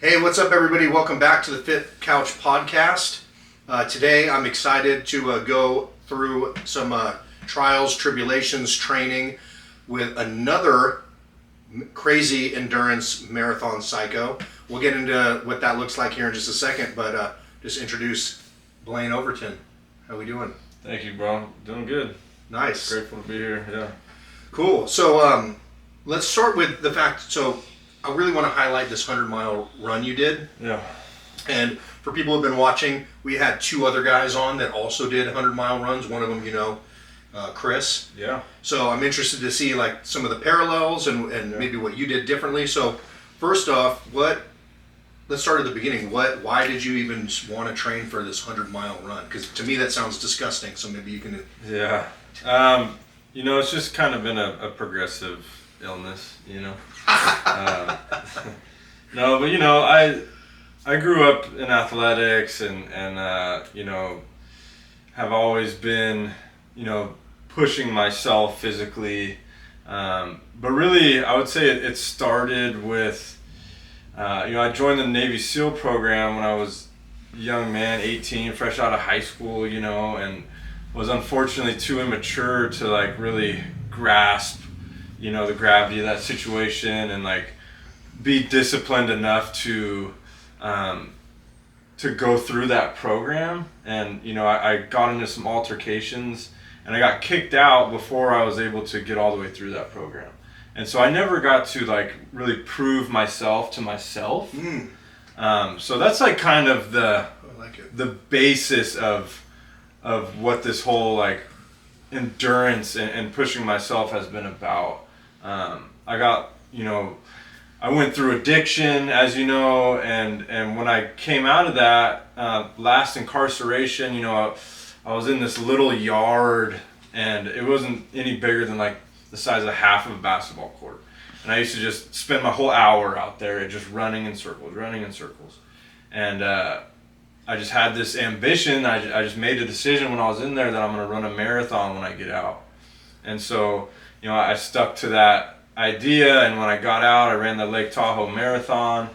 Hey, what's up, everybody? Welcome back to the Fit Couch Podcast. Today, I'm excited to go through some trials, tribulations, training with another crazy endurance marathon psycho. We'll get into what that looks like here in just a second, but just introduce Blaine Overton. How we doing? Thank you, bro. Doing good. Nice. Grateful to be here. Yeah. Cool. So let's start with the fact. So I really want to highlight this 100-mile run you did. Yeah. And for people who've been watching, we had two other guys on that also did 100-mile runs. One of them, Chris. Yeah. So I'm interested to see like some of the parallels and maybe what you did differently. So first off, let's start at the beginning. Why did you even want to train for this 100-mile run? Because to me that sounds disgusting. So maybe you can. Yeah. It's just kind of been a progressive illness, No, but I grew up in athletics and have always been, pushing myself physically. But really, I would say it started with, I joined the Navy SEAL program when I was a young man, 18, fresh out of high school, and was unfortunately too immature to like really grasp, the gravity of that situation and like be disciplined enough to go through that program. And I got into some altercations and I got kicked out before I was able to get all the way through that program. And so I never got to like really prove myself to myself. So that's like kind of the basis of what this whole like endurance and pushing myself has been about. I went through addiction, as you know, and when I came out of that last incarceration, I was in this little yard, and it wasn't any bigger than like the size of half of a basketball court. And I used to just spend my whole hour out there just running in circles. And I just had this ambition. I just made a decision when I was in there that I'm going to run a marathon when I get out. And so, I stuck to that idea, and when I got out, I ran the Lake Tahoe marathon,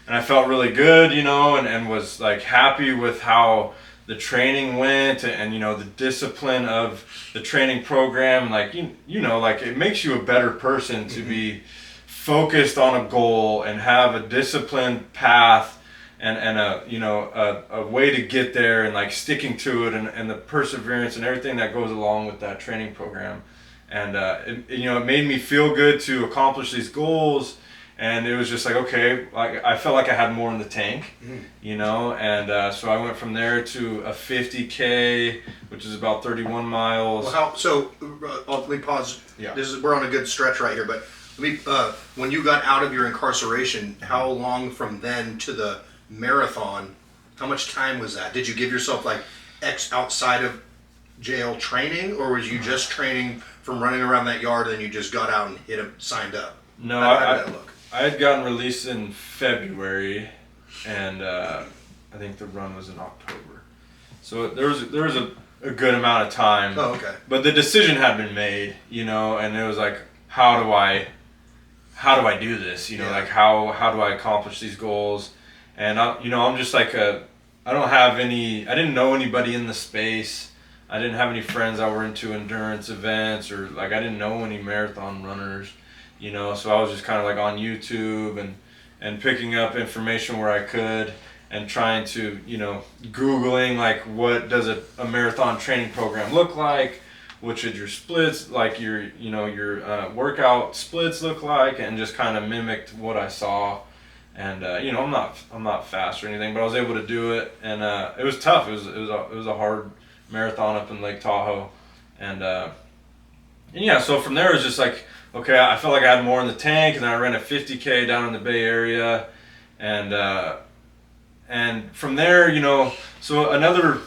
and I felt really good, and was like happy with how the training went and the discipline of the training program. Like, like it makes you a better person to be focused on a goal and have a disciplined path and a way to get there, and like sticking to it and the perseverance and everything that goes along with that training program. And it made me feel good to accomplish these goals, and it was just like, okay, like I felt like I had more in the tank, and so I went from there to a 50K, which is about 31 miles. Well, let me pause. Yeah. We're on a good stretch right here, but when you got out of your incarceration, how long from then to the marathon? How much time was that? Did you give yourself like outside of jail training, or was you just training from running around that yard and then you just got out and signed up? No, how did that look? I had gotten released in February, and I think the run was in October. So there was a good amount of time. Oh, okay. But the decision had been made, and it was like, how do I do this? Like how do I accomplish these goals? And I'm just like I didn't know anybody in the space. I didn't have any friends that were into endurance events, or like I didn't know any marathon runners, so I was just kind of like on YouTube and picking up information where I could, and trying to, Googling like what does a marathon training program look like, what should your splits, like your workout splits look like, and just kind of mimicked what I saw. And I'm not fast or anything, but I was able to do it, and it was tough. It was a hard marathon up in Lake Tahoe, and yeah, so from there it was just like, okay, I felt like I had more in the tank, and then I ran a 50K down in the Bay Area, and from there, so another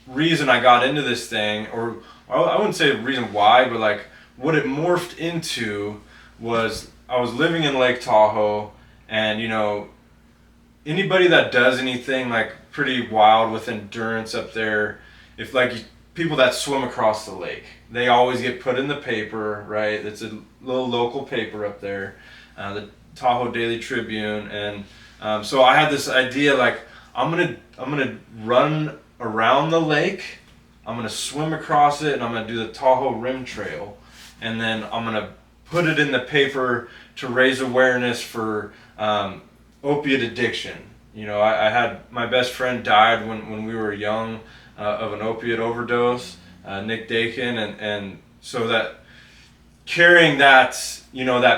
reason I got into this thing, or I wouldn't say the reason why, but like what it morphed into was I was living in Lake Tahoe, and anybody that does anything like pretty wild with endurance up there, if like people that swim across the lake, they always get put in the paper, right? It's a little local paper up there, the Tahoe Daily Tribune, and So I had this idea, like, I'm gonna run around the lake, I'm gonna swim across it, and I'm gonna do the Tahoe Rim Trail, and then I'm gonna put it in the paper to raise awareness for opiate addiction. I had my best friend died when we were young of an opiate overdose, Nick Dakin, and so that carrying that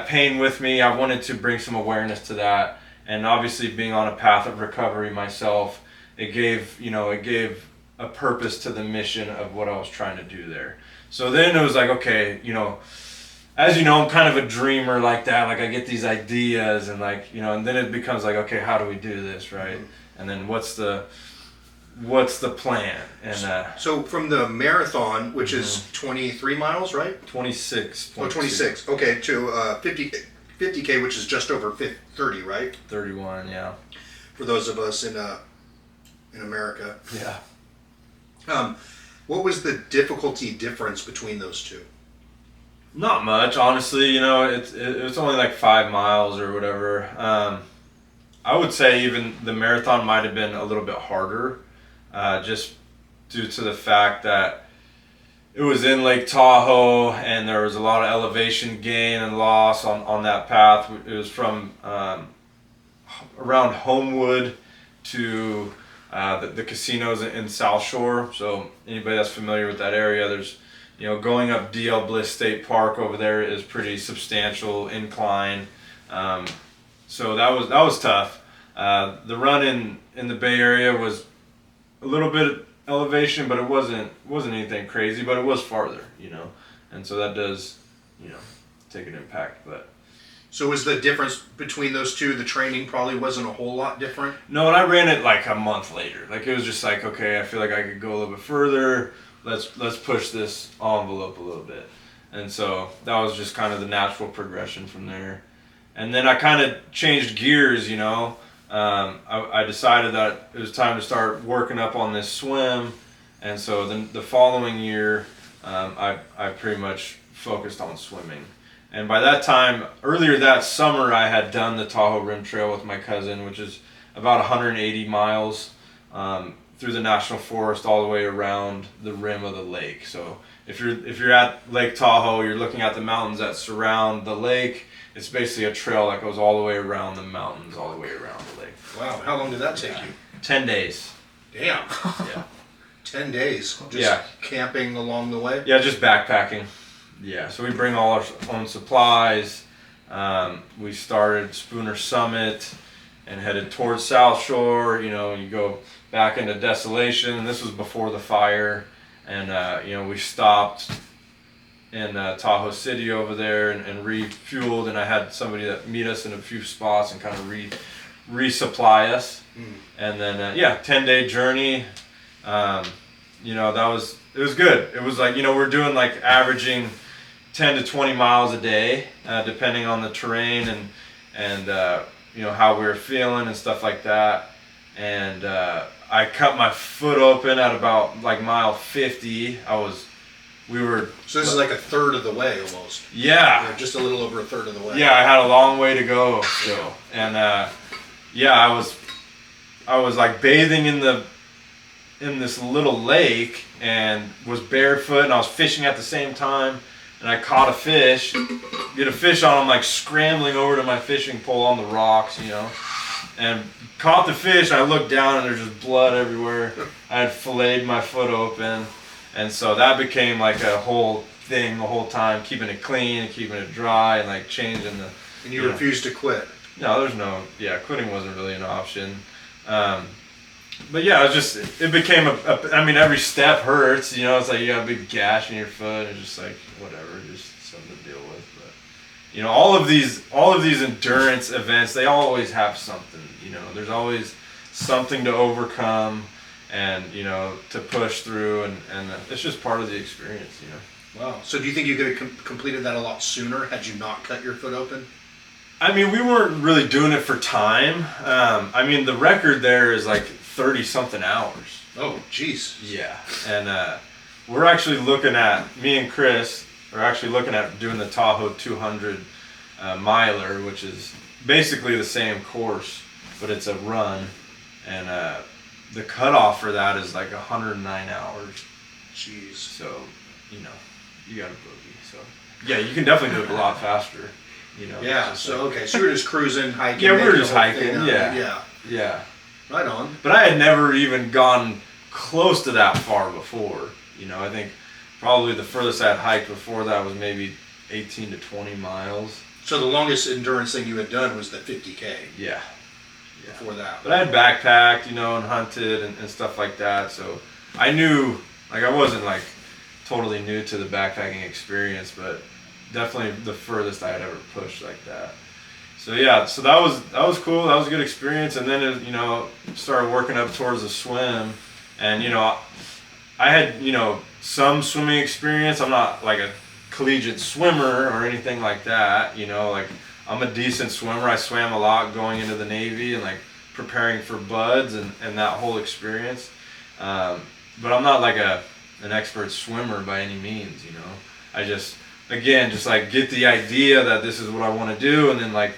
pain with me, I wanted to bring some awareness to that. And obviously, being on a path of recovery myself, it gave a purpose to the mission of what I was trying to do there. So then it was like, okay, as you know, I'm kind of a dreamer like that. Like, I get these ideas, and and then it becomes like, okay, how do we do this, right? Mm-hmm. And then what's the plan? And so from the marathon, which is 23 miles, right? 26. Oh, 26. Okay, to 50K, which is just over 30, right? 31, yeah. For those of us in America. Yeah. What was the difficulty difference between those two? Not much, honestly. It's only like 5 miles or whatever. I would say even the marathon might have been a little bit harder, just due to the fact that it was in Lake Tahoe and there was a lot of elevation gain and loss on that path. It was from around Homewood to the casinos in South Shore. So anybody that's familiar with that area, there's going up DL Bliss State Park over there is pretty substantial incline. So that was tough. The run in the Bay Area was a little bit elevation, but it wasn't anything crazy, but it was farther, and so that does, take an impact. But so was the difference between those two, the training probably wasn't a whole lot different? No, and I ran it like a month later. Like, it was just like, okay, I feel like I could go a little bit further. Let's push this envelope a little bit. And so that was just kind of the natural progression from there. And then I kind of changed gears, I decided that it was time to start working up on this swim. And so then the following year, I pretty much focused on swimming. And by that time, earlier that summer, I had done the Tahoe Rim Trail with my cousin, which is about 180 miles through the national forest all the way around the rim of the lake. So if you're at Lake Tahoe, you're looking at the mountains that surround the lake. It's basically a trail that goes all the way around the mountains, all the way around the lake. Wow, how long did that take you? 10 days. Damn. Yeah. 10 days. Just camping along the way? Yeah, just backpacking. Yeah, so we bring all our own supplies. We started Spooner Summit and headed towards South Shore. You go back into Desolation. This was before the fire. And, we stopped in Tahoe City over there and refueled. And I had somebody that meet us in a few spots and kind of resupply us. And then, 10-day journey. It was good. It was like, we're doing like averaging 10 to 20 miles a day, depending on the terrain and how we were feeling and stuff like that. And I cut my foot open at about like mile 50. So this is like a third of the way almost. Yeah. Just a little over a third of the way. Yeah, I had a long way to go still. And I was like bathing in this little lake and was barefoot, and I was fishing at the same time. And I caught a fish, get a fish on. I'm like scrambling over to my fishing pole on the rocks, and caught the fish. I looked down and there's just blood everywhere. I had filleted my foot open, and so that became like a whole thing the whole time, keeping it clean and keeping it dry and like changing the. And you refused to quit. No, quitting wasn't really an option. But yeah, it became every step hurts, it's like you got a big gash in your foot, and it's just like, whatever, just something to deal with. But, all of these endurance events, they always have something, there's always something to overcome and, to push through, and it's just part of the experience, Wow. So do you think you could have completed that a lot sooner had you not cut your foot open? We weren't really doing it for time. The record there is like 30-something hours. Oh, jeez. Yeah. And we're actually me and Chris are actually looking at doing the Tahoe 200 miler, which is basically the same course. but it's a run, and the cutoff for that is like 109 hours. Jeez. So, you know, you got a boogie. So, yeah, you can definitely do it a lot faster. You know. Yeah. So okay, so we were just cruising, hiking. Yeah, we were making just the whole hiking. thing up. Yeah. Yeah. Yeah. Right on. But I had never even gone close to that far before. You know, I think probably the furthest I had hiked before that was maybe 18 to 20 miles. So the longest endurance thing you had done was the 50K. Yeah. Before that. But I had backpacked, you know, and hunted and stuff like that. So I knew, like, I wasn't like totally new to the backpacking experience, but definitely the furthest I had ever pushed like that. So yeah, so that was cool. That was a good experience. And then it, you know, started working up towards the swim, and you know, I had, you know, some swimming experience. I'm not like a collegiate swimmer or anything like that. You know, like I'm a decent swimmer. I swam a lot going into the Navy and like preparing for buds and that whole experience. But I'm not like an expert swimmer by any means. You know, I just like get the idea that this is what I want to do, and then like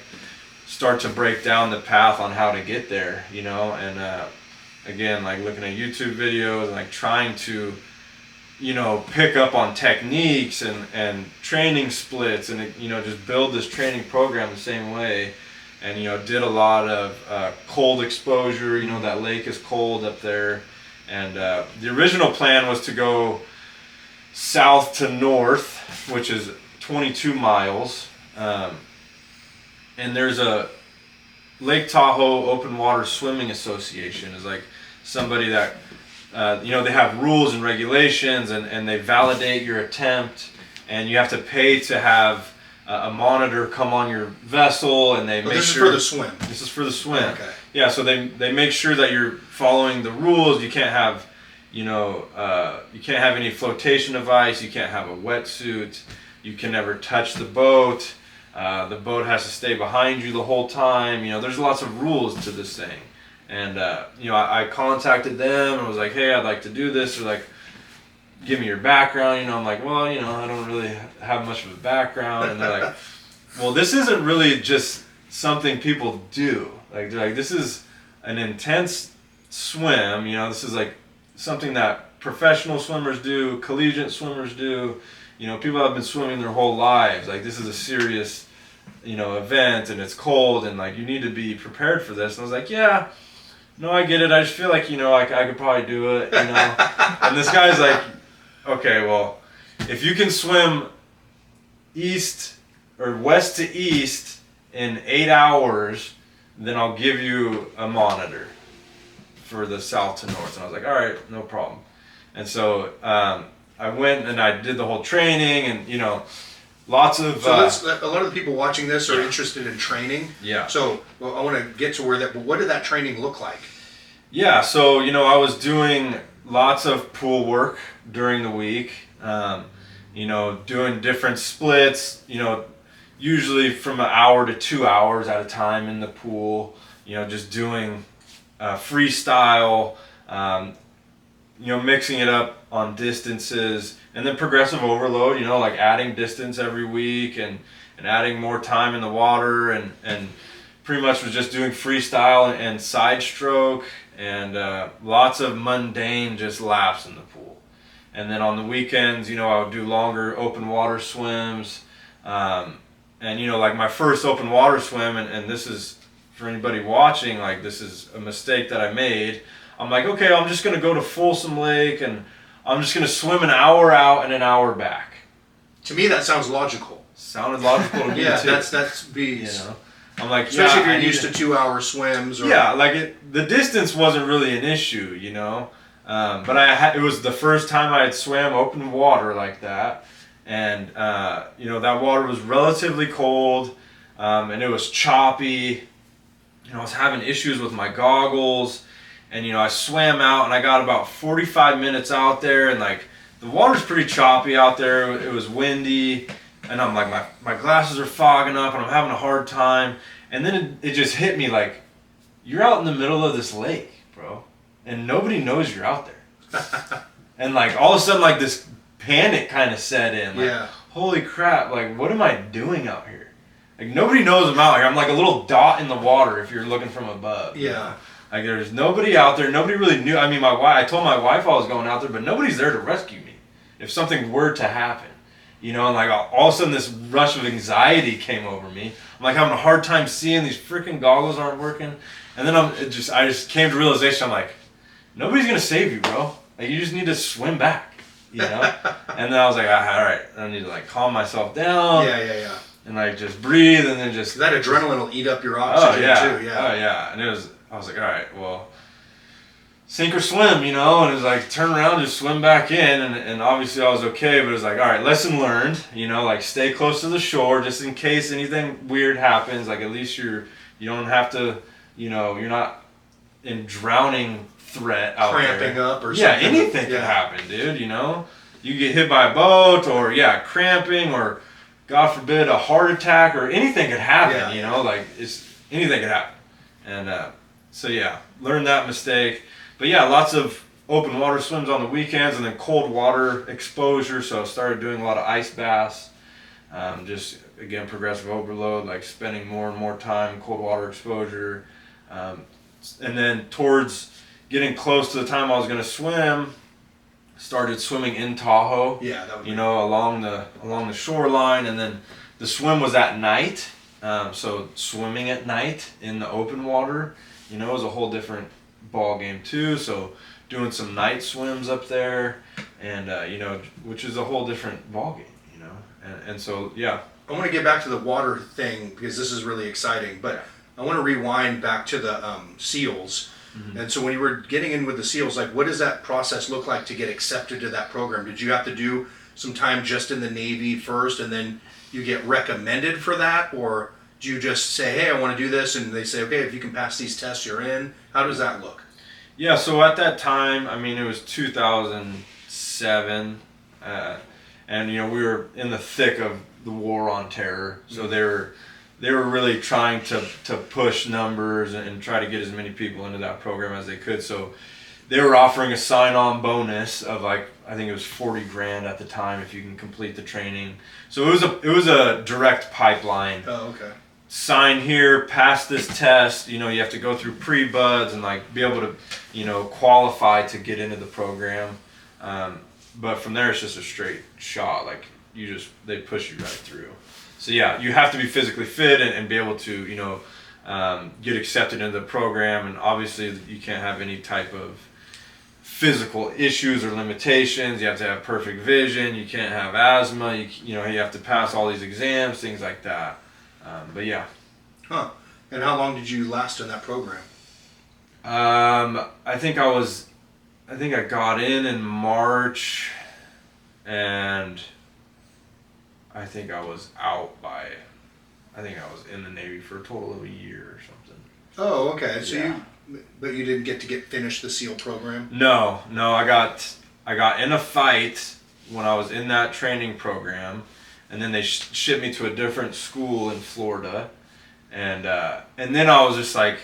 start to break down the path on how to get there, you know, and again, like looking at YouTube videos and like trying to, you know, pick up on techniques and training splits and, you know, just build this training program the same way. And, you know, did a lot of cold exposure, you know, that lake is cold up there. And the original plan was to go south to north, which is 22 miles. And there's a Lake Tahoe Open Water Swimming Association is like somebody that, you know, they have rules and regulations and they validate your attempt, and you have to pay to have a monitor come on your vessel, and they make this sure. This is for the swim. This is for the swim. Okay. Yeah, so they make sure that you're following the rules. You can't have, you know, you can't have any flotation device. You can't have a wetsuit. You can never touch the boat. The boat has to stay behind you the whole time. You know, there's lots of rules to this thing. And, you know, I contacted them and was like, hey, I'd like to do this. They're like, give me your background. You know, I'm like, well, you know, I don't really have much of a background. And they're like, well, this isn't really just something people do. Like, they're like, this is an intense swim. You know, this is like something that professional swimmers do, collegiate swimmers do. You know, people have been swimming their whole lives. Like, this is a serious, you know, event, and it's cold, and like you need to be prepared for this. And I was like, yeah, no, I get it. I just feel like, you know, like I could probably do it, you know. And this guy's like, okay, well, if you can swim east or west to east in 8 hours, then I'll give you a monitor for the south to north. And I was like, all right, no problem. And so I went and I did the whole training, and, you know, lots of... So a lot of the people watching this are interested in training. Yeah. So well, I want to get to where that, but what did that training look like? Yeah, so, you know, I was doing lots of pool work during the week, you know, doing different splits, you know, usually from an hour to 2 hours at a time in the pool, you know, just doing freestyle, you know, mixing it up on distances, and then progressive overload, you know, like adding distance every week and adding more time in the water, and pretty much was just doing freestyle and side stroke, and lots of mundane just laps in the pool. And then on the weekends, you know, I would do longer open water swims, and, you know, like my first open water swim, and this is, for anybody watching, like, this is a mistake that I made. I'm like, okay, I'm just going to go to Folsom Lake, and I'm just going to swim an hour out and an hour back. To me, that sounds logical. Sounded logical to me, yeah, too. that's beats. You know? I'm like, especially yeah, if you're used to 2 hour swims. Or... Yeah, like the distance wasn't really an issue, you know. But it was the first time I had swam open water like that, and you know, that water was relatively cold, and it was choppy. You know, I was having issues with my goggles, and, you know, I swam out and I got about 45 minutes out there, and like the water's pretty choppy out there. It was windy, and I'm like, my glasses are fogging up, and I'm having a hard time. And then it just hit me like, you're out in the middle of this lake, bro, and nobody knows you're out there. And like all of a sudden, like this panic kind of set in. Like, yeah. Holy crap! Like, what am I doing out here? Like nobody knows I'm out. Like I'm like a little dot in the water if you're looking from above. Yeah. You know? Like there's nobody out there. Nobody really knew. I mean, I told my wife I was going out there, but nobody's there to rescue me if something were to happen. You know, and like all of a sudden this rush of anxiety came over me. I'm like having a hard time seeing, these freaking goggles aren't working. And then I just came to realization, I'm like, nobody's gonna save you, bro. Like you just need to swim back, you know? And then I was like, all right, I need to like calm myself down. Yeah. And like just breathe and then just... That adrenaline will eat up your oxygen too, yeah. Oh yeah. And I was like, all right, well, sink or swim, you know? And it was like, turn around, just swim back in. And obviously I was okay, but it was like, all right, lesson learned, you know, like stay close to the shore just in case anything weird happens. Like at least you don't have to, you know, you're not in drowning threat out there. Cramping up or something. Yeah, anything can happen, dude, you know? You get hit by a boat or, cramping or, God forbid, a heart attack or anything could happen, you know? Like, anything could happen. And so, learned that mistake. But, lots of open water swims on the weekends and then cold water exposure. So I started doing a lot of ice baths. Just, again, progressive overload, like spending more and more time, cold water exposure. And then towards getting close to the time I was going to swim, started swimming in Tahoe. Yeah, that would you know, along the shoreline, and then the swim was at night. So swimming at night in the open water, you know, is a whole different ball game too. So doing some night swims up there, and you know, which is a whole different ball game, you know. And so I want to get back to the water thing because this is really exciting, but I want to rewind back to the SEALs. Mm-hmm. And so when you were getting in with the SEALs, like what does that process look like to get accepted to that program? Did you have to do some time just in the Navy first and then you get recommended for that? Or do you just say, hey, I want to do this, and they say, okay, if you can pass these tests, you're in? How does that look? Yeah, so at that time, I mean, it was 2007, and you know, we were in the thick of the war on terror, so they were really trying to push numbers and try to get as many people into that program as they could. So they were offering a sign-on bonus of like, I think it was $40,000 at the time if you can complete the training. So it was a direct pipeline. Oh, okay. Sign here, pass this test. You know, you have to go through pre-buds and like be able to, you know, qualify to get into the program. But from there, it's just a straight shot. Like they push you right through. So you have to be physically fit and be able to, you know, get accepted into the program. And obviously you can't have any type of physical issues or limitations. You have to have perfect vision. You can't have asthma. You know, you have to pass all these exams, things like that. But yeah. Huh. And how long did you last in that program? I think I got in March, and I think I was out I was in the Navy for a total of a year or something. Oh, okay. So but you didn't get to finish the SEAL program? No, I got in a fight when I was in that training program, and then they shipped me to a different school in Florida, and then I was just like,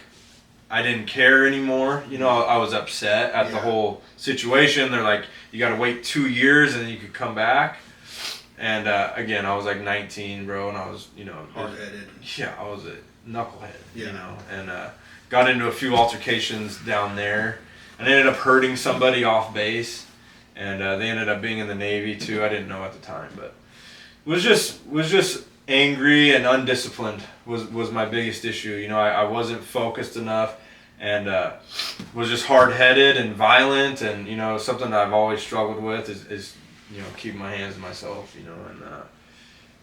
I didn't care anymore. You know, I was upset at the whole situation. They're like, you got to wait 2 years and then you could come back. And again, I was like 19, bro, and I was, you know, hard-headed. Yeah, I was a knucklehead, you know, and got into a few altercations down there, and I ended up hurting somebody off base, and they ended up being in the Navy too. I didn't know at the time, but was just angry and undisciplined was my biggest issue. You know, I wasn't focused enough, and was just hard-headed and violent, and you know, something that I've always struggled with is you know, keeping my hands to myself, you know, and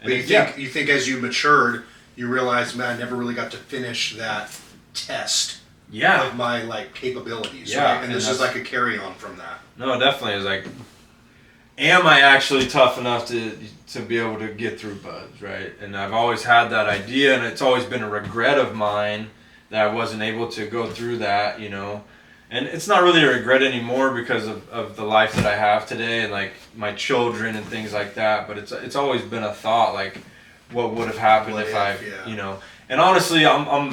but you think as you matured, you realized, man, I never really got to finish that test of my like capabilities, right? And this is like a carry-on from that. No, definitely. It's like, am I actually tough enough to be able to get through buds, right? And I've always had that idea, and it's always been a regret of mine that I wasn't able to go through that, you know. And it's not really a regret anymore because of the life that I have today and like my children and things like that. But it's always been a thought, like what would have happened if I, you know. And honestly, I'm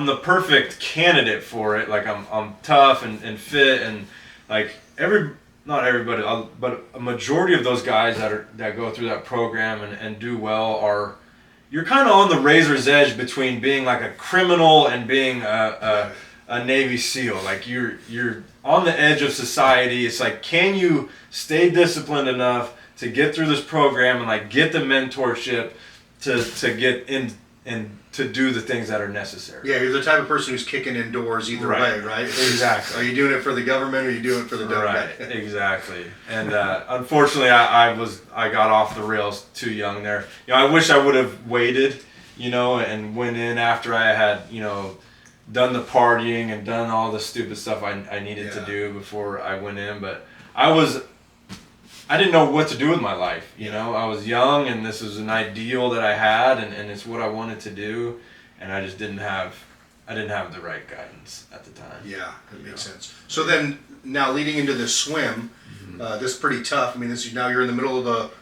the perfect candidate for it. Like I'm tough and fit, and like not everybody, but a majority of those guys that go through that program and do well are, you're kind of on the razor's edge between being like a criminal and being a Navy SEAL. Like you're on the edge of society. It's like, can you stay disciplined enough to get through this program and like get the mentorship to get in and to do the things that are necessary. Yeah, you're the type of person who's kicking in doors either way, right? Exactly. Are you doing it for the government or are you doing it for the dough guy? Right, exactly. And unfortunately, I got off the rails too young there. I wish I would have waited, and went in after I had, done the partying and done all the stupid stuff I needed to do before I went in. But I didn't know what to do with my life. I was young and this was an ideal that I had and it's what I wanted to do, and I just didn't have the right guidance at the time. Yeah, that makes sense. So then now leading into the swim, this is pretty tough. I mean, now you're in the middle of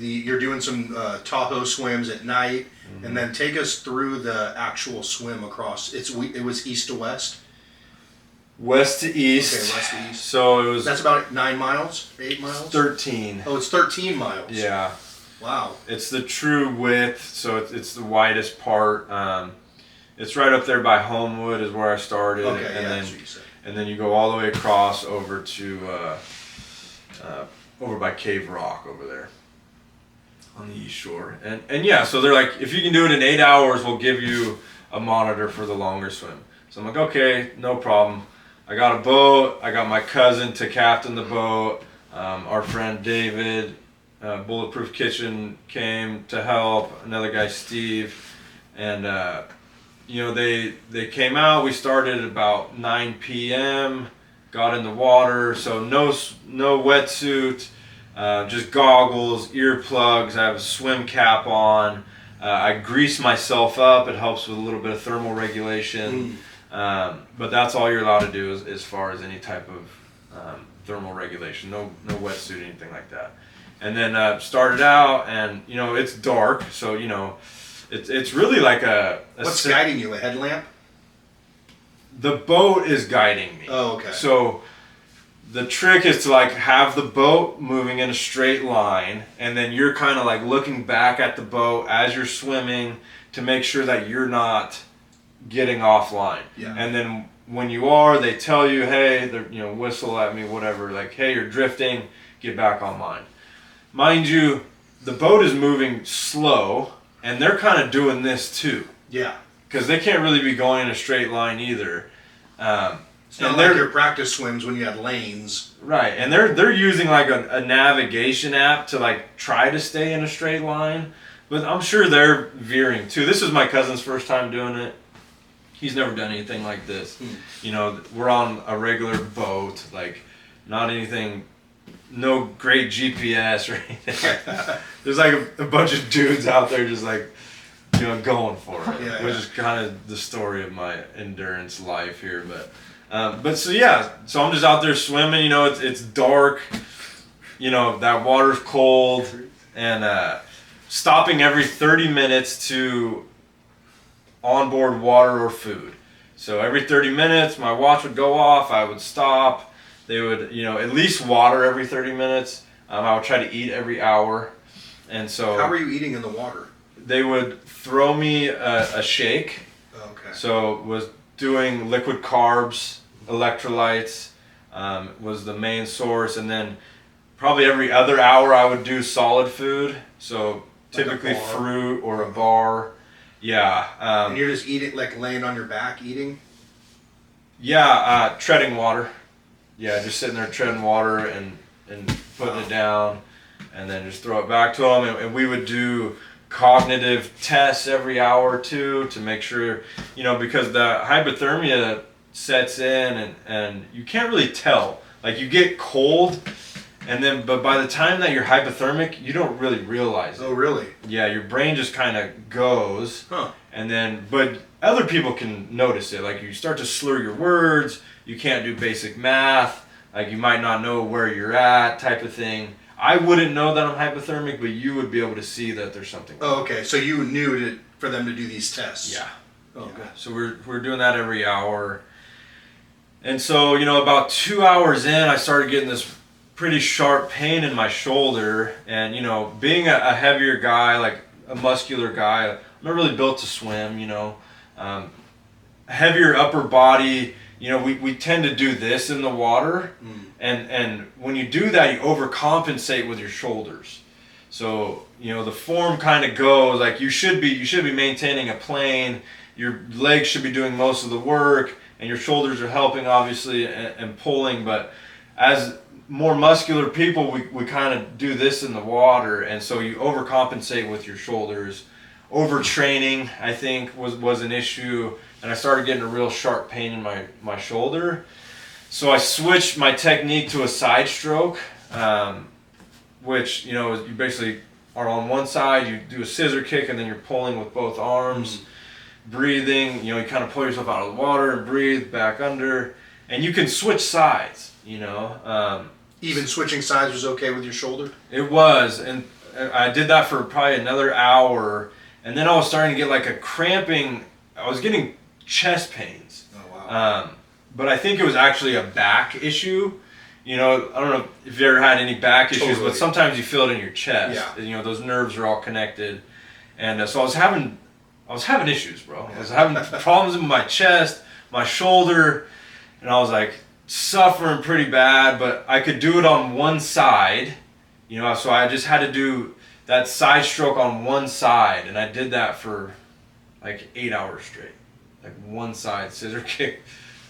you're doing some Tahoe swims at night, and then take us through the actual swim across. It was east to west. West to east. Okay, west to east. So it was. That's about 9 miles, 8 miles. 13. Oh, it's 13 miles. Yeah. Wow. It's the true width, so it's the widest part. It's right up there by Homewood is where I started, Okay, and that's what you said. And then you go all the way across over to over by Cave Rock over there on the east shore. And yeah, so they're like, if you can do it in 8 hours, we'll give you a monitor for the longer swim. So I'm like, okay, no problem. I got a boat. I got my cousin to captain the boat. Our friend David, Bulletproof Kitchen, came to help. Another guy, Steve, and they came out. We started at about 9 p.m. Got in the water. So no wetsuit, just goggles, earplugs. I have a swim cap on. I grease myself up. It helps with a little bit of thermal regulation. But that's all you're allowed to do as far as any type of thermal regulation. No wetsuit, anything like that. And then started out, and it's dark, so it's really like What's guiding you? A headlamp? The boat is guiding me. Oh, okay. So the trick is to like have the boat moving in a straight line, and then you're kind of like looking back at the boat as you're swimming to make sure that you're not getting offline. Yeah. And then when you are, they tell you, hey, whistle at me, whatever, like, hey, you're drifting, get back on line. Mind you, the boat is moving slow, and they're kind of doing this too. Yeah. Because they can't really be going in a straight line either. It's not like your practice swims when you have lanes. Right, and they're using like a navigation app to like try to stay in a straight line, but I'm sure they're veering too. This is my cousin's first time doing it. He's never done anything like this. We're on a regular boat, like not anything, no great GPS or anything like that. There's like a bunch of dudes out there just like, going for it, which is kind of the story of my endurance life here. But so I'm just out there swimming. It's dark. That water's cold, and stopping every 30 minutes to onboard water or food. So every 30 minutes, my watch would go off. I would stop. They would, at least water every 30 minutes. I would try to eat every hour, and so. How were you eating in the water? They would throw me a shake. Okay. So was doing liquid carbs, electrolytes, was the main source, and then probably every other hour I would do solid food. So typically like fruit or a bar. Yeah. And you're just eating, like laying on your back eating? Yeah, treading water. Yeah, just sitting there treading water and putting it down, and then just throw it back to them. And we would do cognitive tests every hour or two to make sure, because the hypothermia sets in and you can't really tell. Like you get cold, but by the time that you're hypothermic, you don't really realize it. Oh, really? Yeah, your brain just kind of goes. Huh. But other people can notice it. Like you start to slur your words, you can't do basic math, like you might not know where you're at, type of thing. I wouldn't know that I'm hypothermic, but you would be able to see that there's something. Oh, okay. So you knew for them to do these tests? Yeah. Oh, yeah. Okay. So we're doing that every hour. And so, about 2 hours in, I started getting this pretty sharp pain in my shoulder. And, being a heavier guy, like a muscular guy. I'm not really built to swim, you know. Heavier upper body, you know, we tend to do this in the water, and when you do that, you overcompensate with your shoulders. So, you know, the form kind of goes like you should be maintaining a plane. Your legs should be doing most of the work, and your shoulders are helping, obviously, and pulling. But as more muscular people, we kind of do this in the water, and so you overcompensate with your shoulders. Overtraining, I think, was an issue, and I started getting a real sharp pain in my shoulder. So I switched my technique to a side stroke, which, you know, you basically are on one side, you do a scissor kick, and then you're pulling with both arms. Breathing, you know, you kind of pull yourself out of the water and breathe back under, and you can switch sides, you know. Even switching sides was okay with your shoulder? It was, and I did that for probably another hour, and then I was starting to get like a cramping. I was getting chest pains. Oh, wow. But I think it was actually a back issue. You know, I don't know if you ever had any back issues, but sometimes you feel it in your chest. Yeah. You know, those nerves are all connected, and so I was having issues, bro. I was having problems with my chest, my shoulder, and I was like suffering pretty bad, but I could do it on one side, you know, so I just had to do that side stroke on one side, and I did that for like 8 hours straight. Like one side, scissor kick,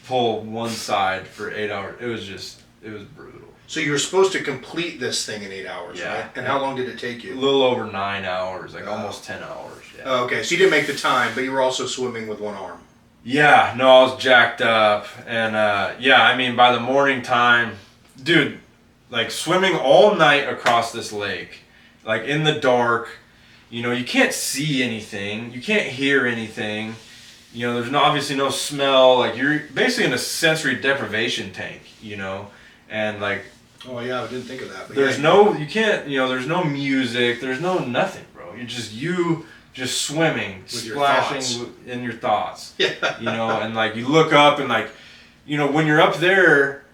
pull one side for 8 hours. It was brutal. So you were supposed to complete this thing in 8 hours, right? And how long did it take you? A little over 9 hours, like almost 10 hours. Yeah. Oh, okay, so you didn't make the time, but you were also swimming with one arm. Yeah, no, I was jacked up, and yeah, I mean, by the morning time, dude, like swimming all night across this lake, like in the dark, you know, you can't see anything, you can't hear anything, you know, there's obviously no smell, like you're basically in a sensory deprivation tank, you know, and like, oh yeah, I didn't think of that. But there's you can't, you know, there's no music, there's no nothing, bro. You're just swimming, with splashing in your thoughts. Yeah. You know, and like you look up and like, you know, when you're up there,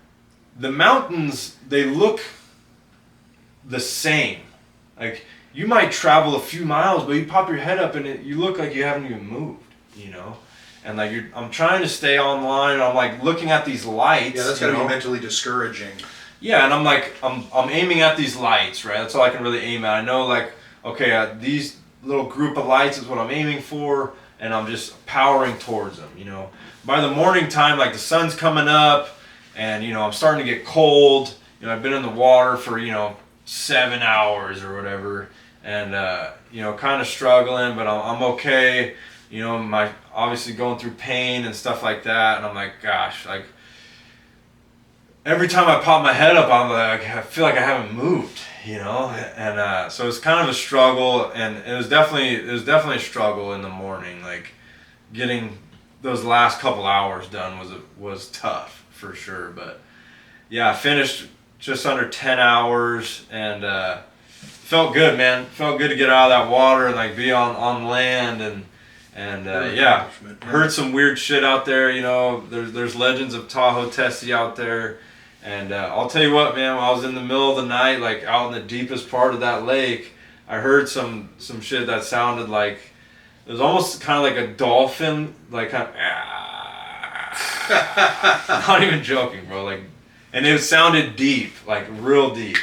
the mountains, they look the same. Like you might travel a few miles, but you pop your head up and you look like you haven't even moved, you know? And like I'm trying to stay online. I'm like looking at these lights. Yeah, that's gotta be mentally discouraging. Yeah, and I'm like, I'm aiming at these lights, right? That's all I can really aim at. I know, like, okay, these little group of lights is what I'm aiming for, and I'm just powering towards them, you know. By the morning time, like, the sun's coming up, and, you know, I'm starting to get cold. You know, I've been in the water for, you know, 7 hours or whatever, and, you know, kind of struggling, but I'm okay. You know, obviously going through pain and stuff like that, and I'm like, gosh, like, every time I pop my head up, I'm like, I feel like I haven't moved, you know, and so it's kind of a struggle, and it was definitely a struggle in the morning. Like getting those last couple hours done was tough for sure, but yeah, I finished just under 10 hours, and felt good, man. Felt good to get out of that water and like be on land, and yeah, heard some weird shit out there. You know, there's legends of Tahoe Tessie out there. And I'll tell you what, man, when I was in the middle of the night, like out in the deepest part of that lake, I heard some shit that sounded like, it was almost kind of like a dolphin, like kind of, not even joking, bro, like, and it sounded deep, like real deep.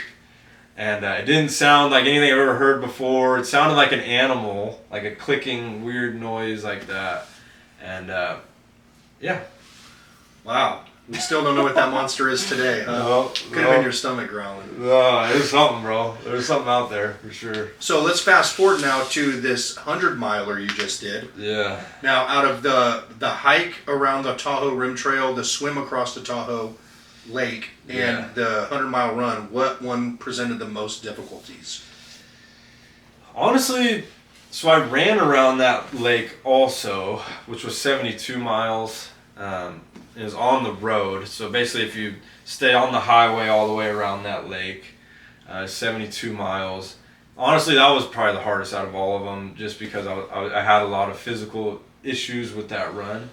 And it didn't sound like anything I've ever heard before. It sounded like an animal, like a clicking weird noise like that. And yeah. Wow. We still don't know what that monster is today, huh? No, Could have been your stomach growling. There's something, bro. There's something out there, for sure. So let's fast forward now to this 100-miler you just did. Yeah. Now, out of the hike around the Tahoe Rim Trail, the swim across the Tahoe Lake, and the 100-mile run, what one presented the most difficulties? Honestly, so I ran around that lake also, which was 72 miles. It was on the road, so basically if you stay on the highway all the way around that lake, 72 miles. Honestly, that was probably the hardest out of all of them, just because I had a lot of physical issues with that run.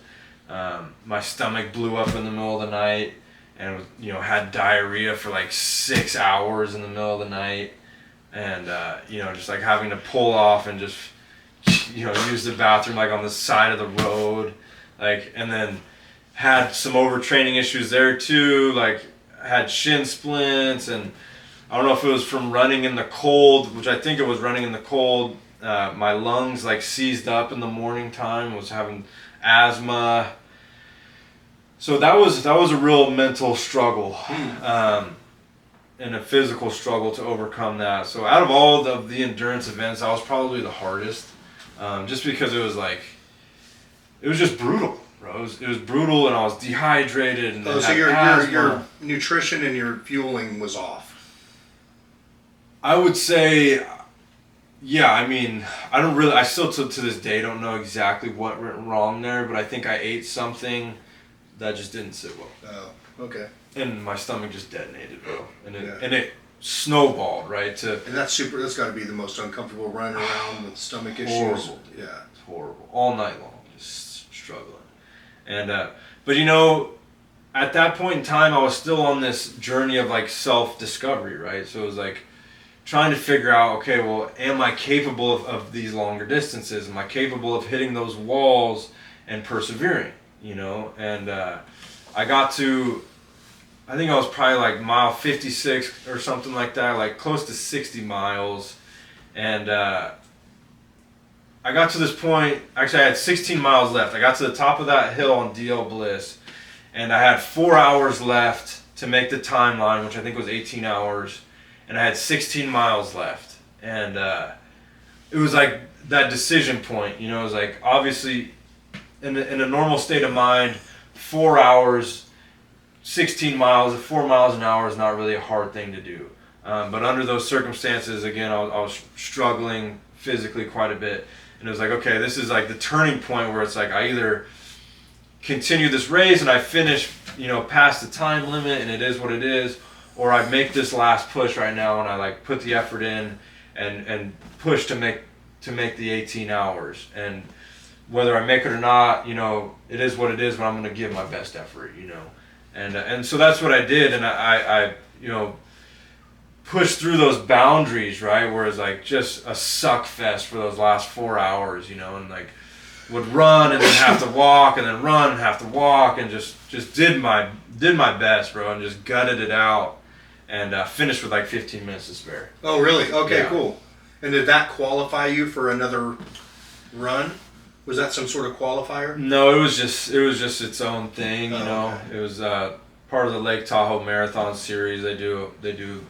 My stomach blew up in the middle of the night, and you know, had diarrhea for like 6 hours in the middle of the night, and you know, just like having to pull off and just used the bathroom like on the side of the road, like, and then had some overtraining issues there too, like had shin splints, and I don't know if it was from running in the cold, which I think it was running in the cold. My lungs like seized up in the morning time, was having asthma. So that was a real mental struggle, and a physical struggle to overcome that. So out of all of the endurance events, that was probably the hardest, just because it was just brutal, bro. It was brutal, and I was dehydrated. And so your nutrition and your fueling was off. I would say, yeah. I mean, I still to this day don't know exactly what went wrong there, but I think I ate something that just didn't sit well. Oh, okay. And my stomach just detonated, bro. And it snowballed, right? And that's got to be the most uncomfortable running around with stomach issues. Horrible. Yeah. It's horrible. All night long, just struggling. And but at that point in time, I was still on this journey of like self-discovery, right? So it was like trying to figure out, okay, well, am I capable of these longer distances? Am I capable of hitting those walls and persevering? And I got to, I think I was probably like mile 56 or something like that, like close to 60 miles. And I got to this point, actually I had 16 miles left. I got to the top of that hill on DL Bliss, and I had 4 hours left to make the timeline, which I think was 18 hours. And I had 16 miles left. And it was like that decision point, it was like, obviously, in a normal state of mind, 4 hours, 16 miles, 4 miles an hour is not really a hard thing to do. But under those circumstances, again, I was struggling physically quite a bit. And it was like, okay, this is like the turning point where it's like I either continue this race and I finish, past the time limit and it is what it is, or I make this last push right now and I like put the effort in and push to make the 18 hours. And whether I make it or not, it is what it is, but I'm going to give my best effort, And so that's what I did, and I pushed through those boundaries, right, where it's like just a suck fest for those last 4 hours, and like would run and then have to walk and then run and have to walk, and just did my best, bro, and just gutted it out, and finished with like 15 minutes to spare. Oh, really? Okay, yeah. Cool. And did that qualify you for another run? Was that some sort of qualifier? No, it was just its own thing, Okay. It was part of the Lake Tahoe Marathon series. They do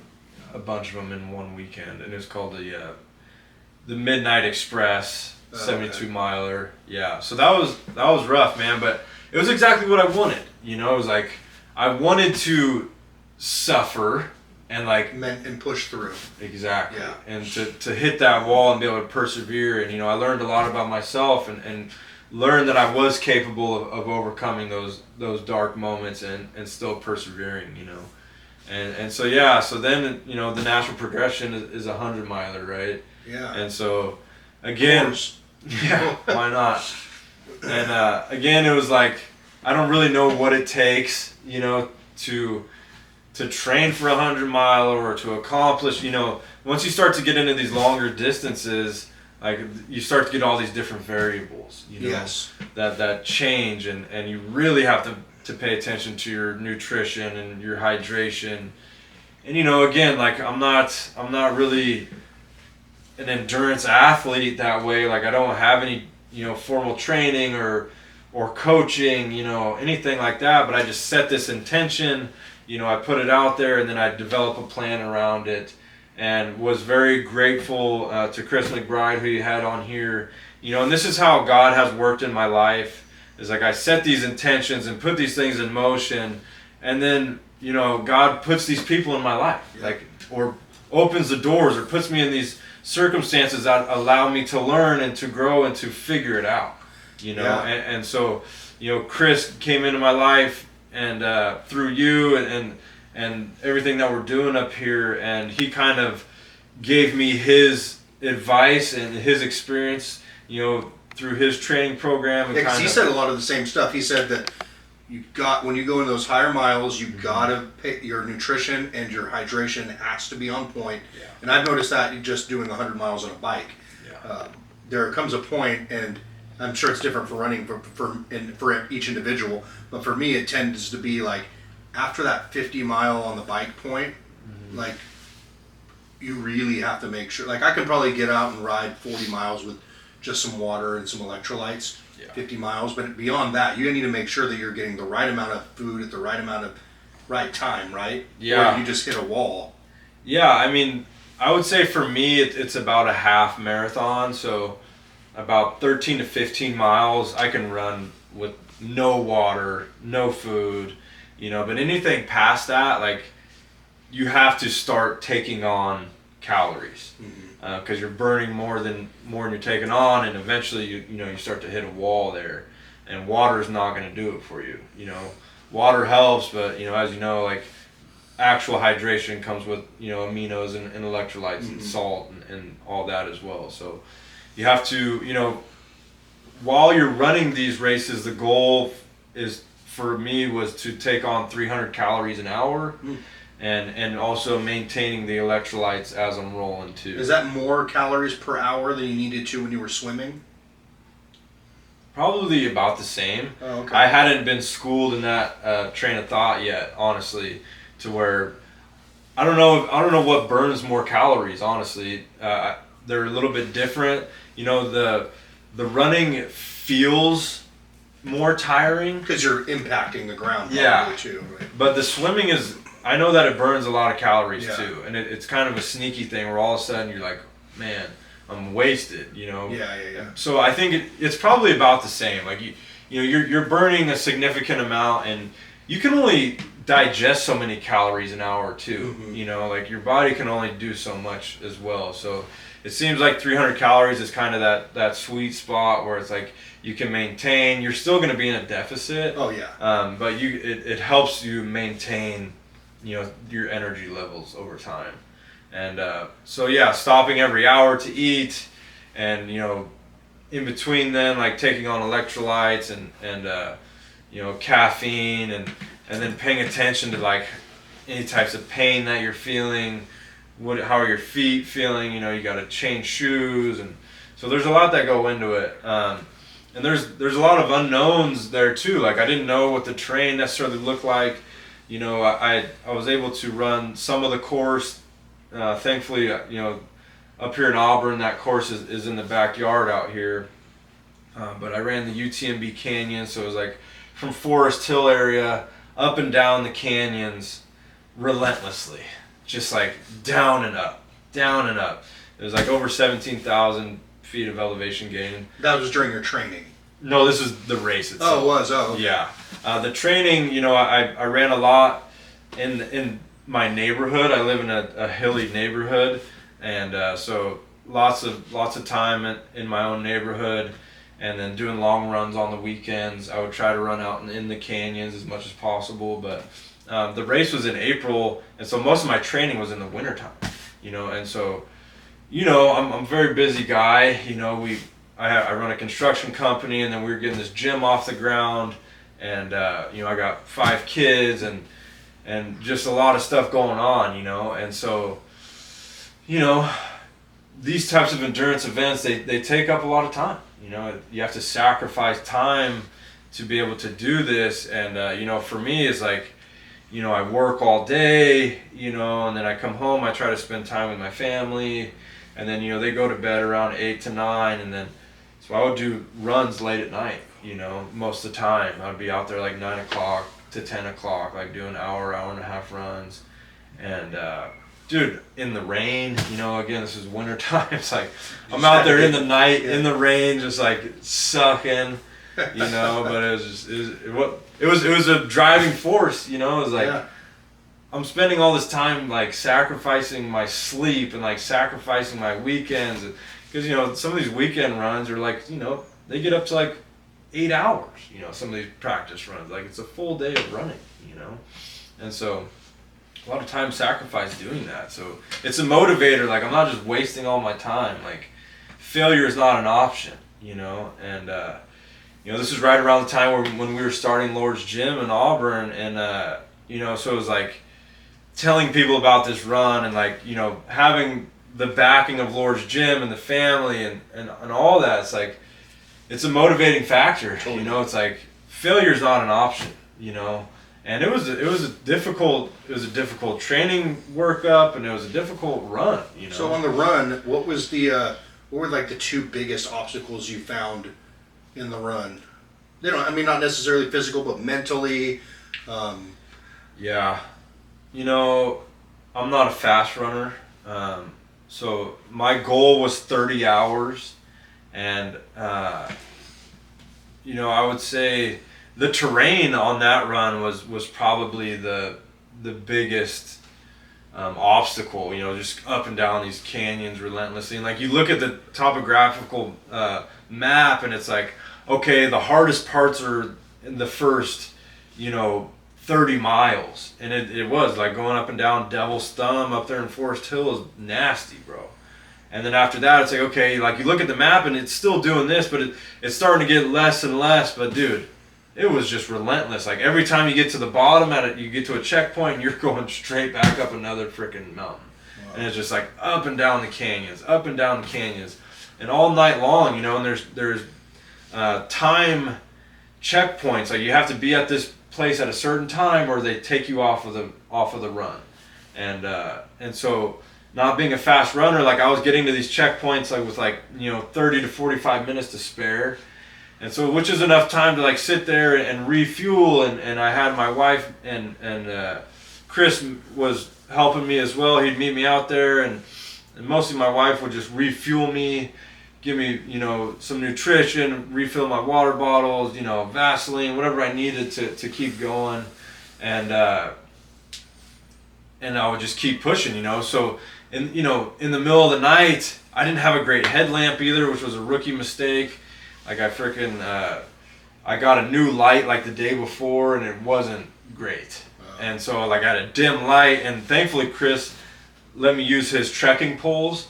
a bunch of them in one weekend, and it was called the Midnight Express 72 miler. Yeah, so that was rough, man, but it was exactly what I wanted. It was like I wanted to suffer and like and push through. Exactly. Yeah. And to hit that wall and be able to persevere, and I learned a lot about myself and learned that I was capable of overcoming those dark moments and still persevering, And so yeah, so then the natural progression is 100 miler, right? Yeah. And so again, yeah, why not? And again, it was like I don't really know what it takes, to train for 100 mile or to accomplish, once you start to get into these longer distances, like you start to get all these different variables, Yes. that change, and you really have to pay attention to your nutrition and your hydration. And again, like I'm not really an endurance athlete that way. Like I don't have any, formal training or coaching, anything like that, but I just set this intention. I put it out there, and then I develop a plan around it, and was very grateful to Chris McBride, who you had on here. And this is how God has worked in my life, is like I set these intentions and put these things in motion, and then, God puts these people in my life, or opens the doors or puts me in these circumstances that allow me to learn and to grow and to figure it out, Yeah. And so, Chris came into my life, and through you and everything that we're doing up here, and he kind of gave me his advice and his experience, through his training program. And because he said a lot of the same stuff. He said that when you go in those higher miles, you gotta pay, your nutrition and your hydration has to be on point. Yeah. And I've noticed that just doing 100 miles on a bike. Yeah. there comes a point, and I'm sure it's different for running for each individual, but for me it tends to be like after that 50 mile on the bike point, like you really have to make sure. Like I can probably get out and ride 40 miles with just some water and some electrolytes, 50 miles, but beyond that, you need to make sure that you're getting the right amount of food at the right amount of right time, right? Yeah. Or you just hit a wall. Yeah, I mean, I would say for me, it's about a half marathon, so about 13 to 15 miles I can run with no water, no food, but anything past that, like, you have to start taking on calories because you're burning more than you're taking on, and eventually you start to hit a wall there, and water is not going to do it for you. Water helps, but as you know, like, actual hydration comes with aminos and electrolytes and salt and all that as well. So you have to while you're running these races, the goal is for me was to take on 300 calories an hour. And also maintaining the electrolytes as I'm rolling too. Is that more calories per hour than you needed to when you were swimming? Probably about the same. Oh, okay. I hadn't been schooled in that train of thought yet, honestly, to where I don't know what burns more calories. Honestly, they're a little bit different. The running feels more tiring because you're impacting the ground. Yeah, too, right? But the swimming is. I know that it burns a lot of calories too, and it's kind of a sneaky thing where all of a sudden you're like, man, I'm wasted, Yeah. So I think it's probably about the same. Like you're burning a significant amount, and you can only digest so many calories an hour too. Like your body can only do so much as well. So it seems like 300 calories is kind of that sweet spot where it's like you can maintain. You're still going to be in a deficit. Oh yeah. But it helps you maintain your energy levels over time. And so yeah, stopping every hour to eat, and in between then, like, taking on electrolytes and caffeine, and then paying attention to, like, any types of pain that you're feeling, how are your feet feeling, you got to change shoes, and so there's a lot that go into it. And there's a lot of unknowns there too. Like, I didn't know what the terrain necessarily looked like. I was able to run some of the course. Thankfully, up here in Auburn, that course is in the backyard out here. But I ran the UTMB Canyon, so it was like from Forest Hill area up and down the canyons relentlessly, just like down and up, down and up. It was like over 17,000 feet of elevation gain. That was during your training? No, this was the race itself. Oh, it was? Oh, okay. Yeah. The training, I ran a lot in my neighborhood. I live in a hilly neighborhood, and so lots of time in my own neighborhood, and then doing long runs on the weekends. I would try to run out in the canyons as much as possible, but the race was in April, and so most of my training was in the wintertime, and so, I'm a very busy guy. I run a construction company, and then we were getting this gym off the ground, and I got 5 kids and just a lot of stuff going on, and so these types of endurance events, they take up a lot of time. You have to sacrifice time to be able to do this, and for me, it's like, I work all day, and then I come home, I try to spend time with my family, and then they go to bed around 8 to 9, and then so I would do runs late at night, most of the time. I would be out there like 9 o'clock to 10 o'clock, like doing hour and a half runs. And, dude, in the rain, again, this is winter time. It's like, I'm out there in the night, in the rain, just like sucking, but it was just, it was a driving force, it was like, I'm spending all this time like sacrificing my sleep and like sacrificing my weekends. Because, some of these weekend runs are like, they get up to like 8 hours, some of these practice runs. Like, it's a full day of running, And so, a lot of time sacrificed doing that. So, it's a motivator. Like, I'm not just wasting all my time. Like, failure is not an option, And, this is right around the time when we were starting Lord's Gym in Auburn. And, so it was like telling people about this run and like, having the backing of Lord's Gym and the family and all that, it's like, it's a motivating factor. Totally. You know, it's like failure's not an option, you know. And it was a difficult training workup, and it was a difficult run, you know. So on the run, what were like the two biggest obstacles you found in the run? I mean, not necessarily physical, but mentally. Yeah, you know, I'm not a fast runner, so my goal was 30 hours, and you know, I would say the terrain on that run was probably the biggest obstacle. You know, just up and down these canyons relentlessly, and like you look at the topographical map, and it's like, okay, the hardest parts are in the first, you know, 30 miles, and it was like going up and down Devil's Thumb up there in Forest Hill is nasty, bro. And then after that, it's like, okay, like you look at the map and it's still doing this, but it's starting to get less and less. But dude, it was just relentless. Like every time you get to the bottom you get to a checkpoint, you're going straight back up another freaking mountain. Wow. And it's just like up and down the canyons, and all night long, you know. And there's time checkpoints. Like you have to be at this place at a certain time, or they take you off of the run. And so, not being a fast runner, like I was getting to these checkpoints like with like, you know, 30 to 45 minutes to spare. And so, which is enough time to like sit there and refuel, and I had my wife and Chris was helping me as well. He'd meet me out there, and mostly my wife would just refuel me, give me, you know, some nutrition, refill my water bottles, you know, Vaseline, whatever I needed to keep going, and I would just keep pushing, you know. So in the middle of the night, I didn't have a great headlamp either, which was a rookie mistake. Like I got a new light like the day before, and it wasn't great. And so like I had a dim light, and thankfully Chris let me use his trekking poles.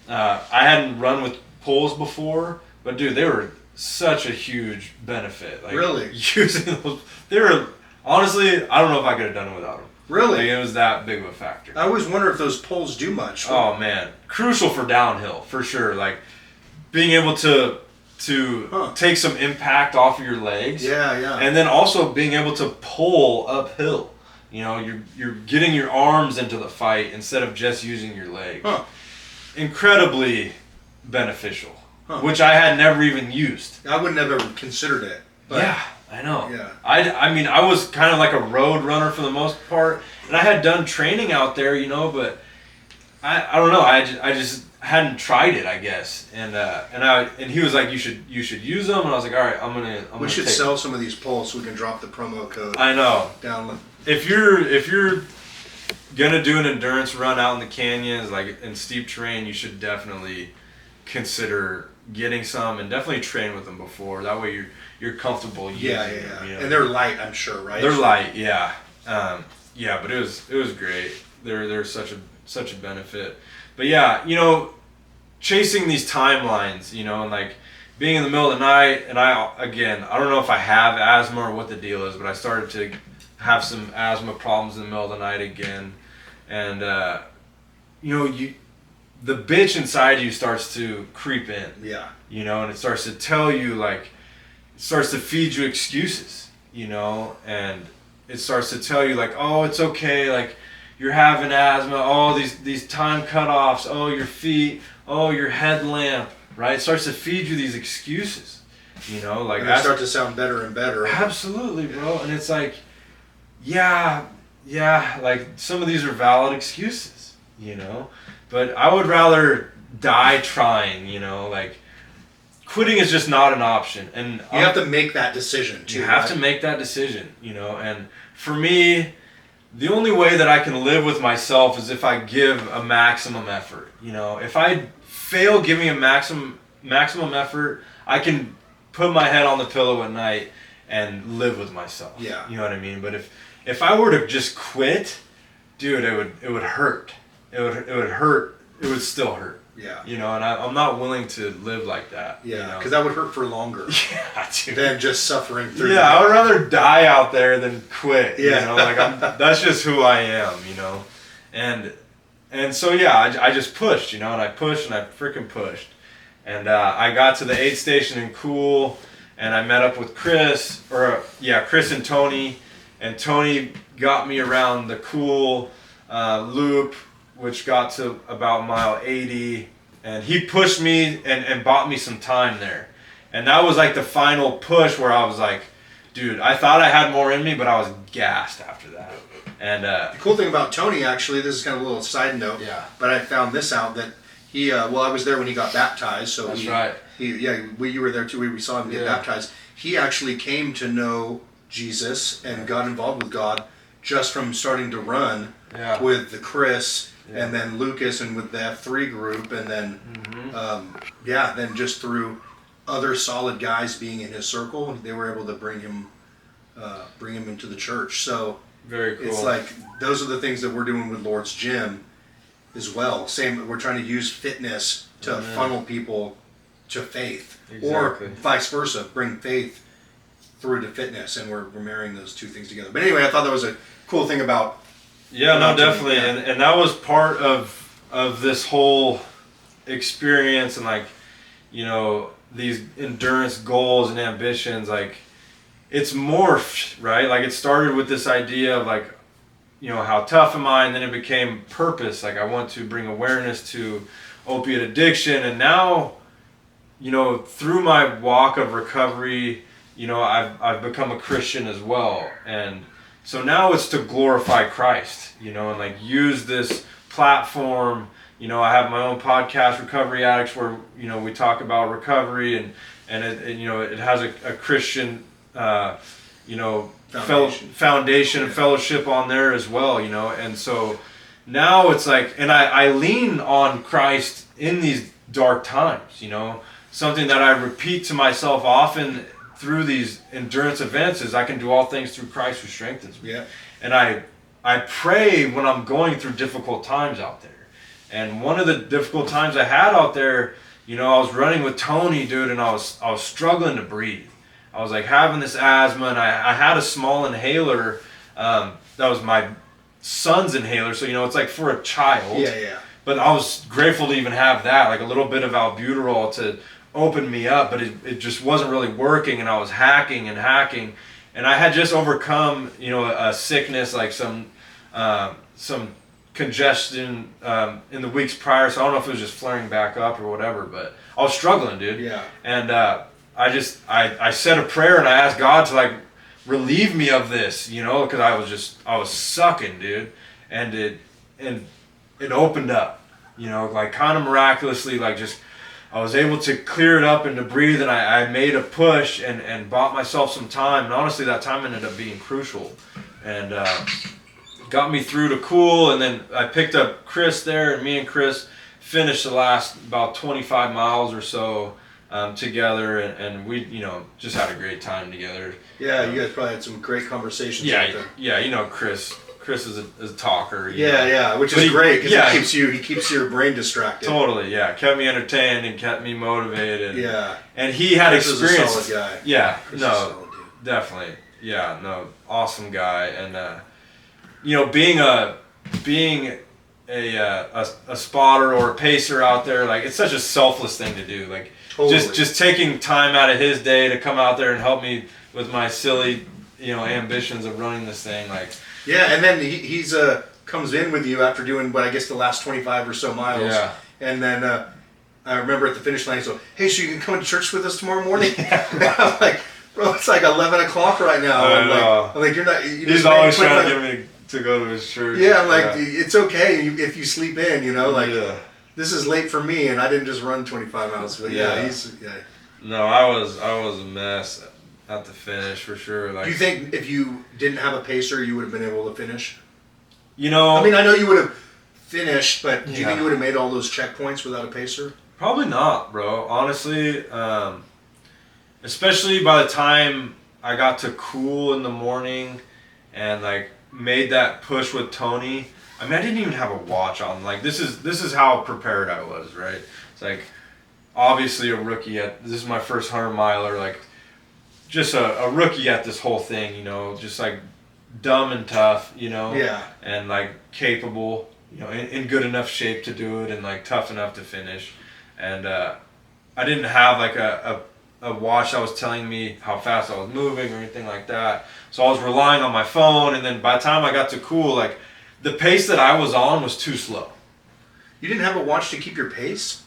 I hadn't run with poles before, but dude, they were such a huge benefit. Like, really? Using those, they were, honestly, I don't know if I could have done it without them. Really? Like, it was that big of a factor. I always wonder if those poles do much. Oh man, crucial for downhill for sure. Like being able to take some impact off of your legs. Yeah. And then also being able to pull uphill. You know, you're getting your arms into the fight instead of just using your legs. Huh. Incredibly beneficial, which I had never even used. I would never considered it. But yeah, I know. Yeah. I mean, I was kind of like a road runner for the most part, and I had done training out there, you know, but I don't know. I just hadn't tried it, I guess. And he was like, you should use them, and I was like, all right, I'm gonna. We should sell some of these poles so we can drop the promo code. I know. Down. If you're gonna do an endurance run out in the canyons, like in steep terrain, you should definitely consider getting some, and definitely train with them before. That way you're comfortable using them. You know? And they're light, I'm sure, right? They're light, yeah. Yeah, but it was great. They're such a benefit. But yeah, you know, chasing these timelines, you know, and like being in the middle of the night, and I don't know if I have asthma or what the deal is, but I started to have some asthma problems in the middle of the night again, and you know, the bitch inside you starts to creep in. Yeah. You know, and it starts to tell you, like, it starts to feed you excuses, you know, and it starts to tell you, like, oh, it's okay, like, you're having asthma, oh, these time cutoffs, oh, your feet, oh, your headlamp, right? It starts to feed you these excuses, you know, like. And they start to sound better and better. Absolutely, bro. And it's like, yeah, like, some of these are valid excuses, you know, but I would rather die trying, you know, like, quitting is just not an option. And you have to make that decision too. You have to make that decision, you know, and for me, the only way that I can live with myself is if I give a maximum effort. You know, if I fail giving a maximum effort, I can put my head on the pillow at night and live with myself. Yeah. You know what I mean? But if I were to just quit, dude, it would hurt. It would hurt. It would still hurt. Yeah. You know, and I'm not willing to live like that. Yeah, because that would hurt for longer. Yeah, dude. Than just suffering through. Yeah, I would rather die out there than quit. Yeah. You know, like that's just who I am. You know, and and so yeah, I just pushed, and I pushed and I freaking pushed, and I got to the aid station in Cool, and I met up with Chris and Tony, and Tony got me around the Cool loop, which got to about mile 80, and he pushed me and bought me some time there, and that was like the final push where I was like, dude, I thought I had more in me, but I was gassed after that. And the cool thing about Tony, actually, this is kind of a little side note. Yeah. But I found this out that he. I was there when he got baptized. So that's right. You were there too. We saw him get baptized. He actually came to know Jesus and got involved with God just from starting to run with the Chris and then Lucas and with the F3 group, and then then just through other solid guys being in his circle, they were able to bring him into the church. So. Very cool. It's like those are the things that we're doing with Lord's Gym as well. Same, we're trying to use fitness to funnel people to faith, or vice versa, bring faith through to fitness, and we're marrying those two things together. But anyway, I thought that was a cool thing about. Yeah, no, definitely, and that was part of this whole experience, and like, these endurance goals and ambitions, like. It's morphed, right? Like it started with this idea of like, how tough am I? And then it became purpose. Like I want to bring awareness to opiate addiction. And now, through my walk of recovery, I've become a Christian as well. And so now it's to glorify Christ, and like use this platform. I have my own podcast, Recovery Addicts, where, we talk about recovery and it has a Christian foundation and fellowship on there as well, and so now it's like, and I lean on Christ in these dark times, something that I repeat to myself often through these endurance events is I can do all things through Christ who strengthens me. Yeah. And I pray when I'm going through difficult times out there. And one of the difficult times I had out there, I was running with Tony, dude, and I was struggling to breathe. I was like having this asthma, and I had a small inhaler. That was my son's inhaler, so it's like for a child. Yeah. But I was grateful to even have that, like a little bit of albuterol to open me up, but it just wasn't really working, and I was hacking, and I had just overcome a sickness, like some congestion in the weeks prior. So I don't know if it was just flaring back up or whatever, but I was struggling, dude. Yeah. And I said a prayer and I asked God to like relieve me of this, because I was sucking, dude, and it opened up, like kind of miraculously, like just I was able to clear it up and to breathe, and I made a push and bought myself some time, and honestly that time ended up being crucial, and got me through to Cool, and then I picked up Chris there, and me and Chris finished the last about 25 miles or so. Together, and we just had a great time together. Yeah, you guys probably had some great conversations. Chris is a talker. Which is great because he keeps your brain distracted. Totally, kept me entertained and kept me motivated. Yeah, and he had Chris experience. Is a solid guy. Yeah, Chris is a solid dude. Definitely. Yeah, no, awesome guy, and being a spotter or a pacer out there, like it's such a selfless thing to do, like. Totally. Just taking time out of his day to come out there and help me with my silly, ambitions of running this thing, like. Yeah, and then he's comes in with you after doing what I guess the last 25 or so miles. Yeah. And then I remember at the finish line, so hey, so you can come to church with us tomorrow morning? I'm like, bro, it's like 11 o'clock right now. I'm like, you're not. He's always trying to get me to go to his church. Yeah, I'm like, it's okay if you sleep in, like. Yeah. This is late for me, and I didn't just run 25 miles. But No, I was a mess at the finish for sure. Like, do you think if you didn't have a pacer, you would have been able to finish? I know you would have finished, but do you think you would have made all those checkpoints without a pacer? Probably not, bro. Honestly, especially by the time I got to Cool in the morning, and like made that push with Tony. I didn't even have a watch on. Like this is how prepared I was, right? It's like obviously a rookie this is my first 100 miler, like just a rookie at this whole thing, just like dumb and tough, Yeah. and like capable, in good enough shape to do it and like tough enough to finish. And I didn't have like a watch that was telling me how fast I was moving or anything like that. So I was relying on my phone, and then by the time I got to Cool, like the pace that I was on was too slow. You didn't have a watch to keep your pace?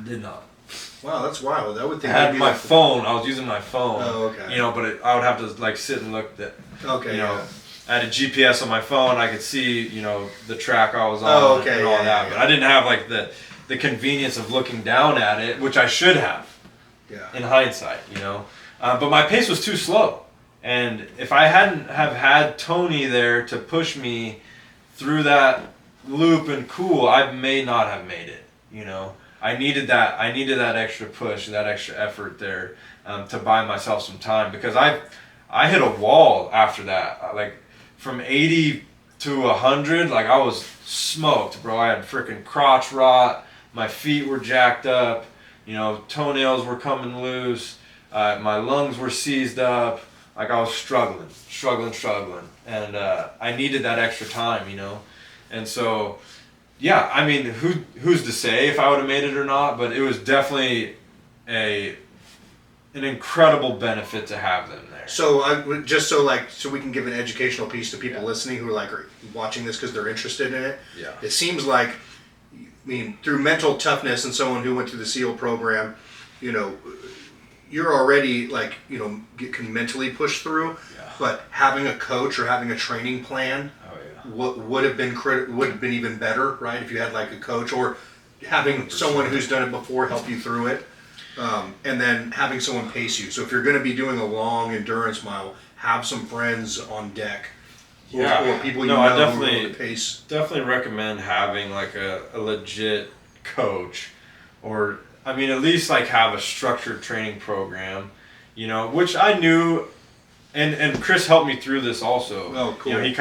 Did not. Wow, that's wild. I would think I had my phone. I was using my phone. Oh, okay. But I would have to like sit and look at. Okay. I had a GPS on my phone. I could see, the track I was on and all that. But I didn't have like the convenience of looking down at it, which I should have. Yeah. In hindsight, but my pace was too slow, and if I hadn't have had Tony there to push me through that loop and Cool, I may not have made it. I needed that extra push, that extra effort there to buy myself some time, because I hit a wall after that. Like from 80 to 100, like I was smoked, bro. I had freaking crotch rot. My feet were jacked up. Toenails were coming loose. My lungs were seized up. Like I was struggling. And I needed that extra time, And so, yeah, I mean, who's to say if I would have made it or not? But it was definitely an incredible benefit to have them there. So so we can give an educational piece to people listening who are watching this because they're interested in it. Yeah. It seems like, through mental toughness and someone who went through the SEAL program, you're already can mentally push through. Yeah. But having a coach or having a training plan would have been even better, right? If you had like a coach, or having 100%. Someone who's done it before help you through it, and then having someone pace you. So if you're going to be doing a long endurance mile, have some friends on deck. Or people I definitely recommend having like a legit coach, or at least like have a structured training program, which I knew, and Chris helped me through this also. Oh, cool. He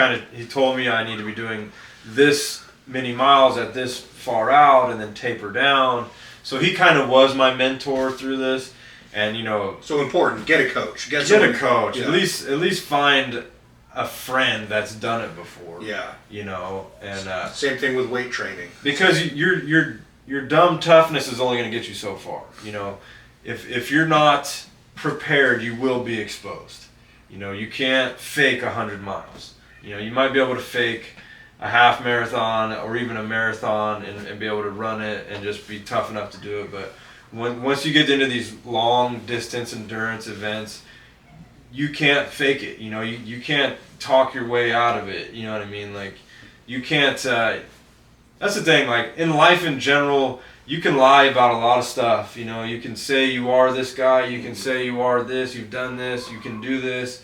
told me I need to be doing this many miles at this far out and then taper down. So he kind of was my mentor through this, and So important, get a coach. Get a coach. Yeah. At least find a friend that's done it before. Yeah. And same thing with weight training. Because your dumb toughness is only going to get you so far. If you're not prepared, you will be exposed. You can't fake 100 miles. You might be able to fake a half marathon or even a marathon and be able to run it and just be tough enough to do it. But once you get into these long distance endurance events, you can't fake it. You can't talk your way out of it. You know what I mean? Like, you can't. That's the thing. Like, in life in general, you can lie about a lot of stuff. You can say you are this guy. You can say you are this. You've done this. You can do this.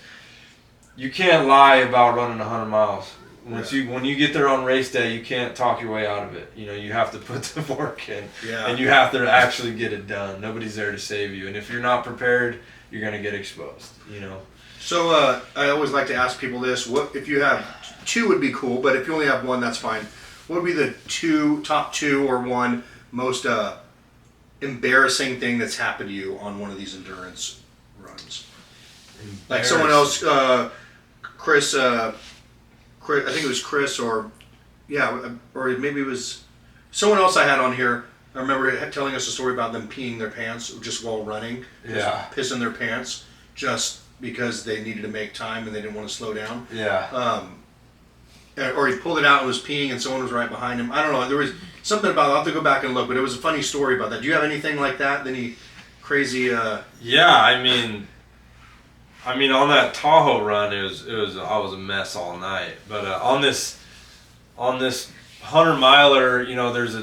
You can't lie about running 100 miles. When you get there on race day, you can't talk your way out of it. You have to put the work in, and you have to actually get it done. Nobody's there to save you, and if you're not prepared, you're gonna get exposed. So I always like to ask people this: what if you have two would be cool, but if you only have one, that's fine. What would be the top two or one most embarrassing thing that's happened to you on one of these endurance runs? Like someone else, Chris. I think it was Chris, or maybe it was someone else I had on here. I remember telling us a story about them peeing their pants just while running, pissing their pants just because they needed to make time and they didn't want to slow down. Yeah. Or he pulled it out and was peeing and someone was right behind him. I don't know. There was something about it. I'll have to go back and look, but it was a funny story about that. Do you have anything like that? Any crazy? Yeah, on that Tahoe run, I was a mess all night. But on this 100-miler,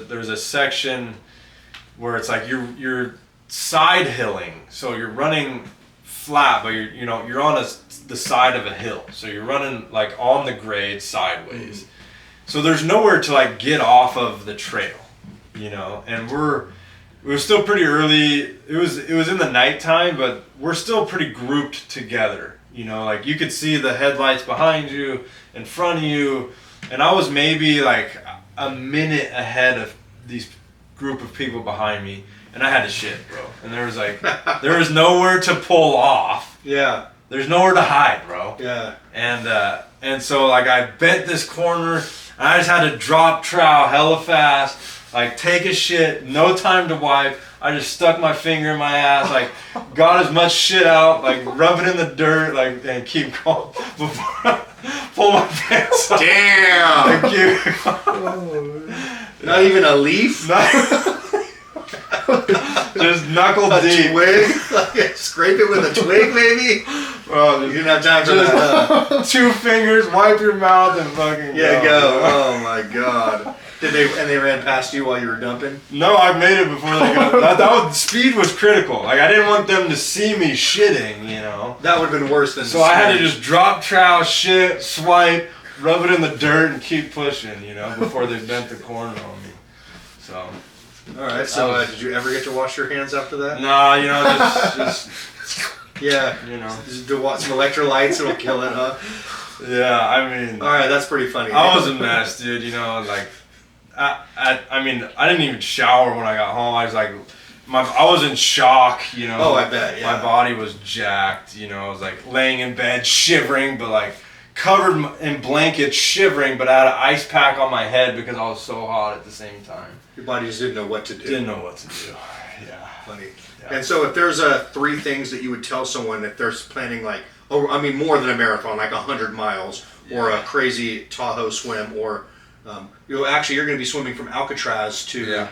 there's a section where it's like you're side hilling, so you're running flat, but you're on the side of a hill, so you're running like on the grade sideways. Mm-hmm. So there's nowhere to like get off of the trail, and it was still pretty early. It was in the nighttime, but we're still pretty grouped together. Like you could see the headlights behind you, in front of you, and I was maybe like a minute ahead of these group of people behind me, and I had to shit, bro. And there was nowhere to pull off. Yeah. There's nowhere to hide, bro. Yeah. And so like I bent this corner, And I just had to drop trowel hella fast, like take a shit, no time to wipe. I just stuck my finger in my ass, like got as much shit out, like rub it in the dirt, like and keep going before I pull my pants up. Damn! Not even a leaf? Just knuckle A deep. twig? Like, scrape it with a twig, maybe? Bro, You didn't have time for that. 2 fingers, wipe your mouth, and fucking Go. Oh my god. They ran past you while you were dumping? No, I made it before they got. Speed was critical. Like I didn't want them to see me shitting, you know. That would have been worse than. So I had to just drop trowel, shit, swipe, rub it in the dirt, and keep pushing, you know, before they bent the corner on me. So. All right. So did you ever get to wash your hands after that? Nah, you know, just Yeah. you know. Just do some electrolytes. It'll kill it, huh? Yeah, I mean. All right, that's pretty funny. I was a mess, dude. You know, like. I mean, I didn't even shower when I got home. I was like, I was in shock, you know. Oh, I bet, yeah. My body was jacked, you know. I was like laying in bed shivering, but like covered in blankets shivering, but I had an ice pack on my head because I was so hot at the same time. Your body just didn't know what to do. Didn't know what to do. Yeah. Funny. Yeah. And so if there's 3 things that you would tell someone if they're planning like, more than a marathon, like 100 miles or a crazy Tahoe swim or, actually you're going to be swimming from Alcatraz to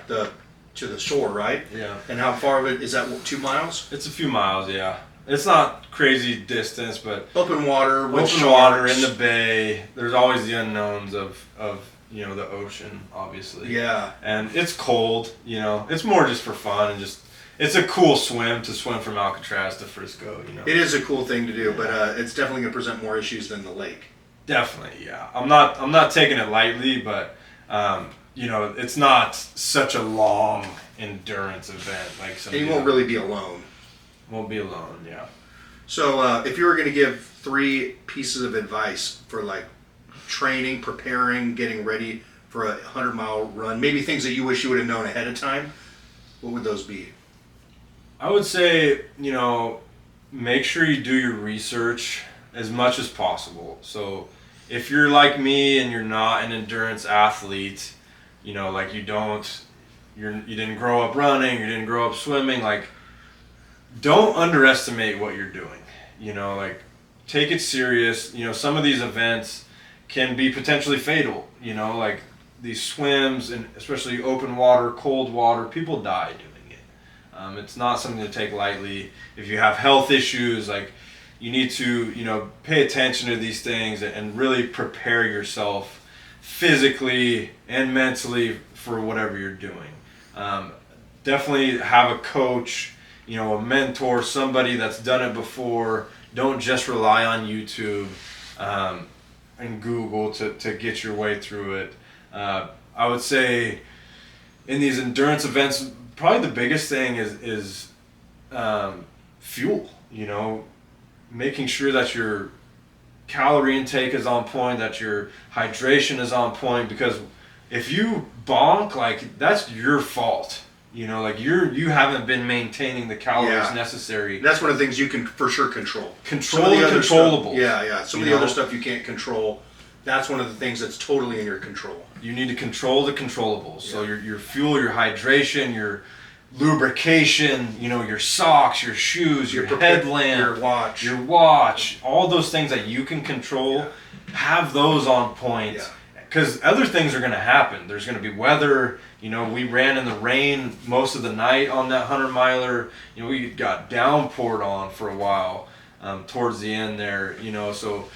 the shore, right? Yeah. And how far of it is that? 2 miles? It's a few miles, yeah. It's not crazy distance, but Open water, with open water sharks. in the bay. There's always the unknowns of you know the ocean, obviously. Yeah. And it's cold, you know. It's more just for fun and just it's a cool swim to swim from Alcatraz to Frisco, you know. It is a cool thing to do, but it's definitely going to present more issues than the lake. Definitely, yeah. I'm not taking it lightly, but you know, it's not such a long endurance event like some. And you won't really be alone. Won't be alone, yeah. So if you were going to give 3 pieces of advice for like training, preparing, getting ready for a 100-mile run, maybe things that you wish you would have known ahead of time, what would those be? I would say, you know, make sure you do your research as much as possible. So if you're like me and you're not an endurance athlete, you know, like you didn't grow up running, you didn't grow up swimming, like don't underestimate what you're doing. You know, like take it serious. You know, some of these events can be potentially fatal, you know, like these swims and especially open water, cold water, people die doing it. It's not something to take lightly. If you have health issues, like you need to, you know, pay attention to these things and really prepare yourself physically and mentally for whatever you're doing. Definitely have a coach, you know, a mentor, somebody that's done it before. Don't just rely on YouTube and Google to get your way through it. I would say in these endurance events, probably the biggest thing is fuel, you know, making sure that your calorie intake is on point, that your hydration is on point, because if you bonk, like that's your fault. You know, like you haven't been maintaining the calories necessary. That's one of the things you can for sure control. Control the controllables. Yeah. Some of the other stuff you can't control. That's one of the things that's totally in your control. You need to control the controllables. So your fuel, your hydration, your lubrication, you know, your socks, your shoes, your headlamp, your watch, all those things that you can control, have those on point. Because other things are going to happen. There's going to be weather. You know, we ran in the rain most of the night on that 100-miler. You know, we got downpoured on for a while towards the end there, you know. So,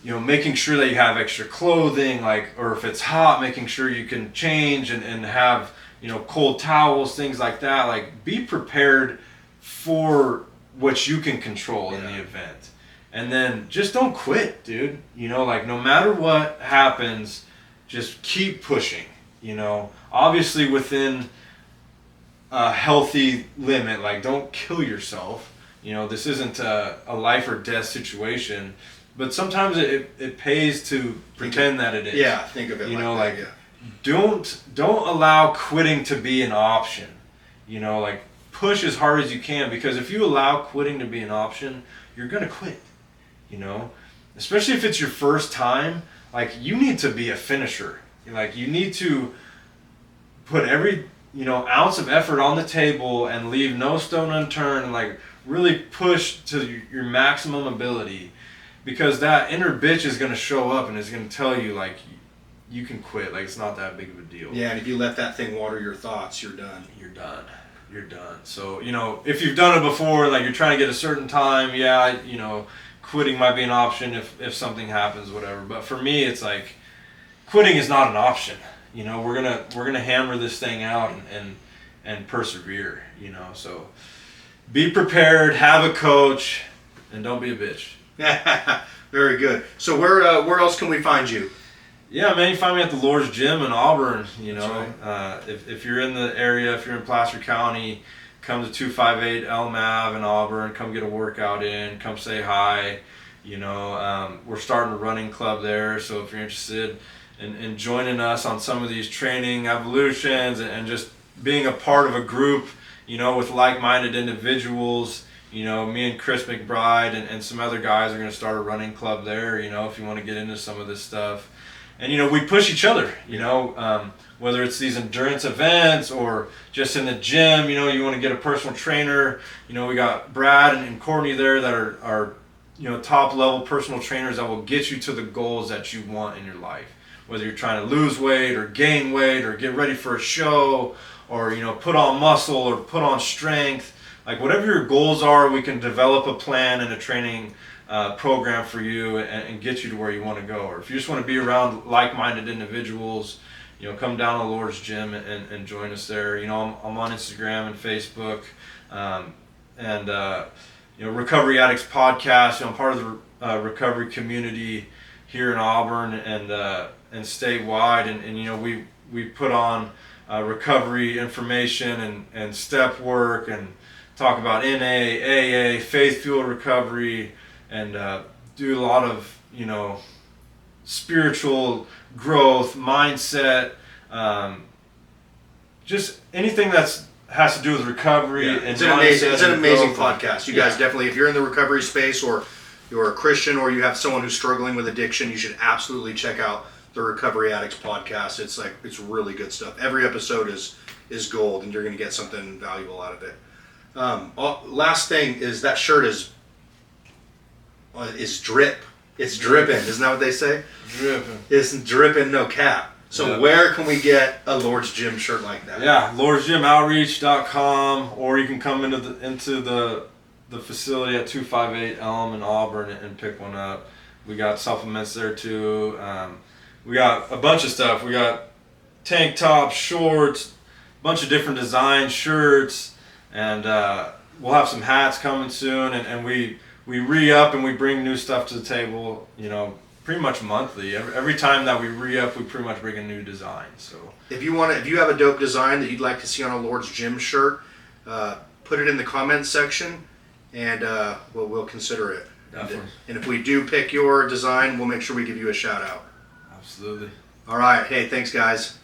you know, making sure that you have extra clothing, like, or if it's hot, making sure you can change and have, you know, cold towels, things like that. Like, be prepared for what you can control in the event. And then just don't quit, dude. You know, like no matter what happens, just keep pushing, you know. Obviously within a healthy limit, like don't kill yourself. You know, this isn't a life or death situation, but sometimes it pays to pretend that it is. Yeah, think of it you like know, that, like don't allow quitting to be an option. You know, like push as hard as you can, because if you allow quitting to be an option, you're gonna quit. You know, especially if it's your first time. like you need to be a finisher. Like you need to put every ounce of effort on the table and leave no stone unturned, and like really push to your maximum ability, because that inner bitch is going to show up and is going to tell you like you can quit, like it's not that big of a deal. Yeah, and if you let that thing water your thoughts, you're done. You're done. So if you've done it before, like you're trying to get a certain time, quitting might be an option if something happens, whatever. But for me, it's like quitting is not an option. We're gonna hammer this thing out and persevere. So be prepared, have a coach, and don't be a bitch. Very good. So where else can we find you? Yeah, man, you find me at the Lord's Gym in Auburn. That's right. If you're in the area, if you're in Placer County, come to 258 Elm Ave in Auburn. Come get a workout in. Come say hi. We're starting a running club there, so if you're interested in joining us on some of these training evolutions and just being a part of a group, with like-minded individuals, me and Chris McBride and some other guys are going to start a running club there, if you want to get into some of this stuff. And, we push each other, whether it's these endurance events or just in the gym, you want to get a personal trainer. We got Brad and Courtney there that are top level personal trainers that will get you to the goals that you want in your life. Whether you're trying to lose weight or gain weight or get ready for a show or, put on muscle or put on strength, like whatever your goals are, we can develop a plan and a training program for you and get you to where you want to go. Or if you just want to be around like-minded individuals, come down to Lord's Gym and join us there. I'm on Instagram and Facebook, and Recovery Addicts Podcast. I'm part of the recovery community here in Auburn and statewide, and we put on recovery information and step work and talk about NA, AA, faith-fueled recovery, and do a lot of spiritual growth, mindset, just anything that's has to do with recovery. Yeah. It's an amazing podcast. You guys definitely, if you're in the recovery space or you're a Christian or you have someone who's struggling with addiction, you should absolutely check out the Recovery Addicts Podcast. It's really good stuff. Every episode is gold, and you're going to get something valuable out of it. Last thing is that shirt is drip. It's dripping. Isn't that what they say? Dripping. It's dripping, no cap. So where can we get a Lord's Gym shirt like that? Yeah, lordsgymoutreach.com, or you can come into the facility at 258 Elm in Auburn and pick one up. We got supplements there too. We got a bunch of stuff. We got tank tops, shorts, a bunch of different design shirts, and we'll have some hats coming soon. And we re-up and we bring new stuff to the table, pretty much monthly. Every time that we re-up, we pretty much bring a new design. So if you have a dope design that you'd like to see on a Lord's Gym shirt, put it in the comments section, and we'll consider it. Definitely. And if we do pick your design, we'll make sure we give you a shout out. Absolutely. All right. Hey, thanks, guys.